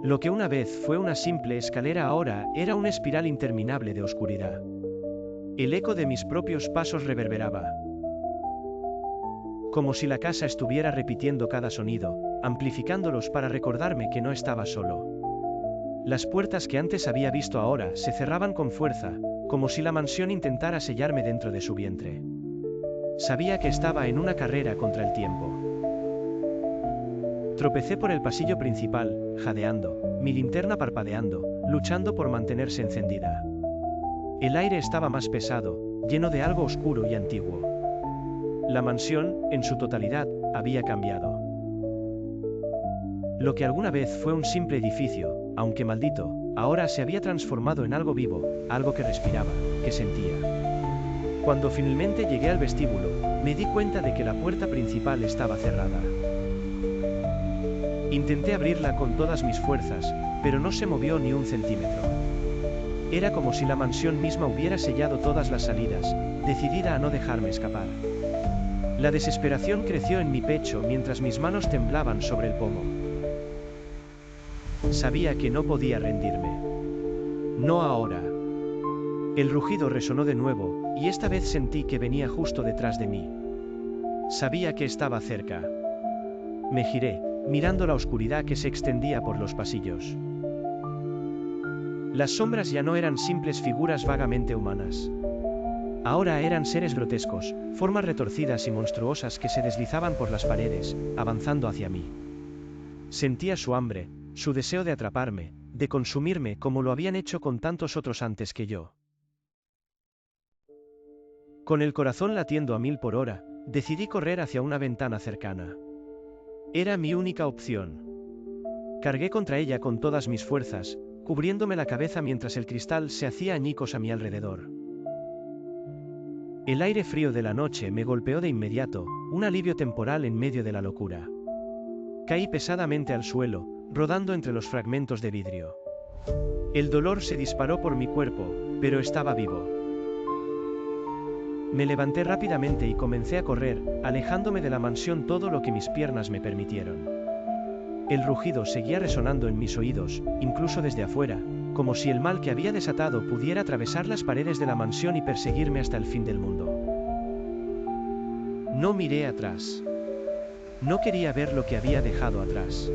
Lo que una vez fue una simple escalera ahora era una espiral interminable de oscuridad. El eco de mis propios pasos reverberaba. Como si la casa estuviera repitiendo cada sonido, amplificándolos para recordarme que no estaba solo. Las puertas que antes había visto ahora se cerraban con fuerza, como si la mansión intentara sellarme dentro de su vientre. Sabía que estaba en una carrera contra el tiempo. Tropecé por el pasillo principal, jadeando, mi linterna parpadeando, luchando por mantenerse encendida. El aire estaba más pesado, lleno de algo oscuro y antiguo. La mansión, en su totalidad, había cambiado. Lo que alguna vez fue un simple edificio, aunque maldito, ahora se había transformado en algo vivo, algo que respiraba, que sentía. Cuando finalmente llegué al vestíbulo, me di cuenta de que la puerta principal estaba cerrada. Intenté abrirla con todas mis fuerzas, pero no se movió ni un centímetro. Era como si la mansión misma hubiera sellado todas las salidas, decidida a no dejarme escapar. La desesperación creció en mi pecho mientras mis manos temblaban sobre el pomo. Sabía que no podía rendirme. No ahora. El rugido resonó de nuevo, y esta vez sentí que venía justo detrás de mí. Sabía que estaba cerca. Me giré, mirando la oscuridad que se extendía por los pasillos. Las sombras ya no eran simples figuras vagamente humanas. Ahora eran seres grotescos, formas retorcidas y monstruosas que se deslizaban por las paredes, avanzando hacia mí. Sentía su hambre, su deseo de atraparme, de consumirme como lo habían hecho con tantos otros antes que yo. Con el corazón latiendo a 1000 por hora, decidí correr hacia una ventana cercana. Era mi única opción. Cargué contra ella con todas mis fuerzas, cubriéndome la cabeza mientras el cristal se hacía añicos a mi alrededor. El aire frío de la noche me golpeó de inmediato, un alivio temporal en medio de la locura. Caí pesadamente al suelo, rodando entre los fragmentos de vidrio. El dolor se disparó por mi cuerpo, pero estaba vivo. Me levanté rápidamente y comencé a correr, alejándome de la mansión todo lo que mis piernas me permitieron. El rugido seguía resonando en mis oídos, incluso desde afuera, como si el mal que había desatado pudiera atravesar las paredes de la mansión y perseguirme hasta el fin del mundo. No miré atrás. No quería ver lo que había dejado atrás.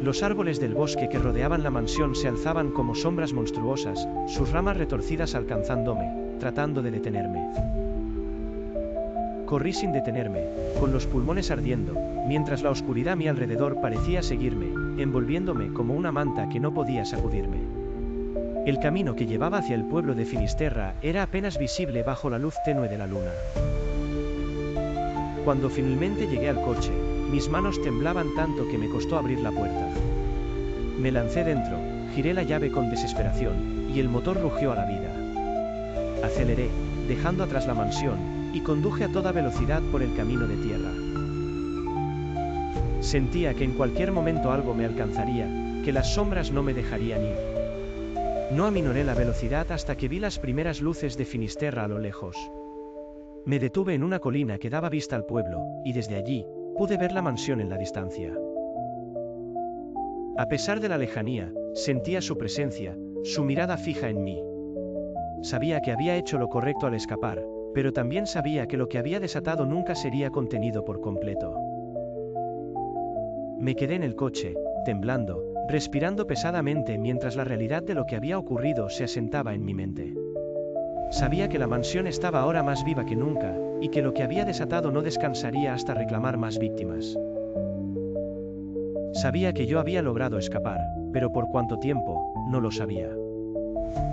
Los árboles del bosque que rodeaban la mansión se alzaban como sombras monstruosas, sus ramas retorcidas alcanzándome, tratando de detenerme. Corrí sin detenerme, con los pulmones ardiendo, mientras la oscuridad a mi alrededor parecía seguirme, envolviéndome como una manta que no podía sacudirme. El camino que llevaba hacia el pueblo de Finisterra era apenas visible bajo la luz tenue de la luna. Cuando finalmente llegué al coche, mis manos temblaban tanto que me costó abrir la puerta. Me lancé dentro, giré la llave con desesperación, y el motor rugió a la vida. Aceleré, dejando atrás la mansión, y conduje a toda velocidad por el camino de tierra. Sentía que en cualquier momento algo me alcanzaría, que las sombras no me dejarían ir. No aminoré la velocidad hasta que vi las primeras luces de Finisterra a lo lejos. Me detuve en una colina que daba vista al pueblo, y desde allí, pude ver la mansión en la distancia. A pesar de la lejanía, sentía su presencia, su mirada fija en mí. Sabía que había hecho lo correcto al escapar, pero también sabía que lo que había desatado nunca sería contenido por completo. Me quedé en el coche, temblando, respirando pesadamente mientras la realidad de lo que había ocurrido se asentaba en mi mente. Sabía que la mansión estaba ahora más viva que nunca, y que lo que había desatado no descansaría hasta reclamar más víctimas. Sabía que yo había logrado escapar, pero por cuánto tiempo, no lo sabía.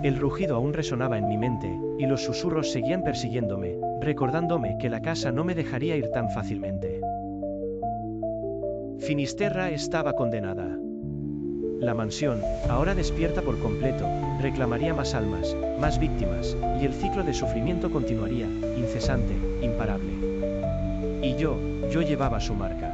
El rugido aún resonaba en mi mente, y los susurros seguían persiguiéndome, recordándome que la casa no me dejaría ir tan fácilmente. Finisterra estaba condenada. La mansión, ahora despierta por completo, reclamaría más almas, más víctimas, y el ciclo de sufrimiento continuaría, incesante, imparable. Y yo llevaba su marca.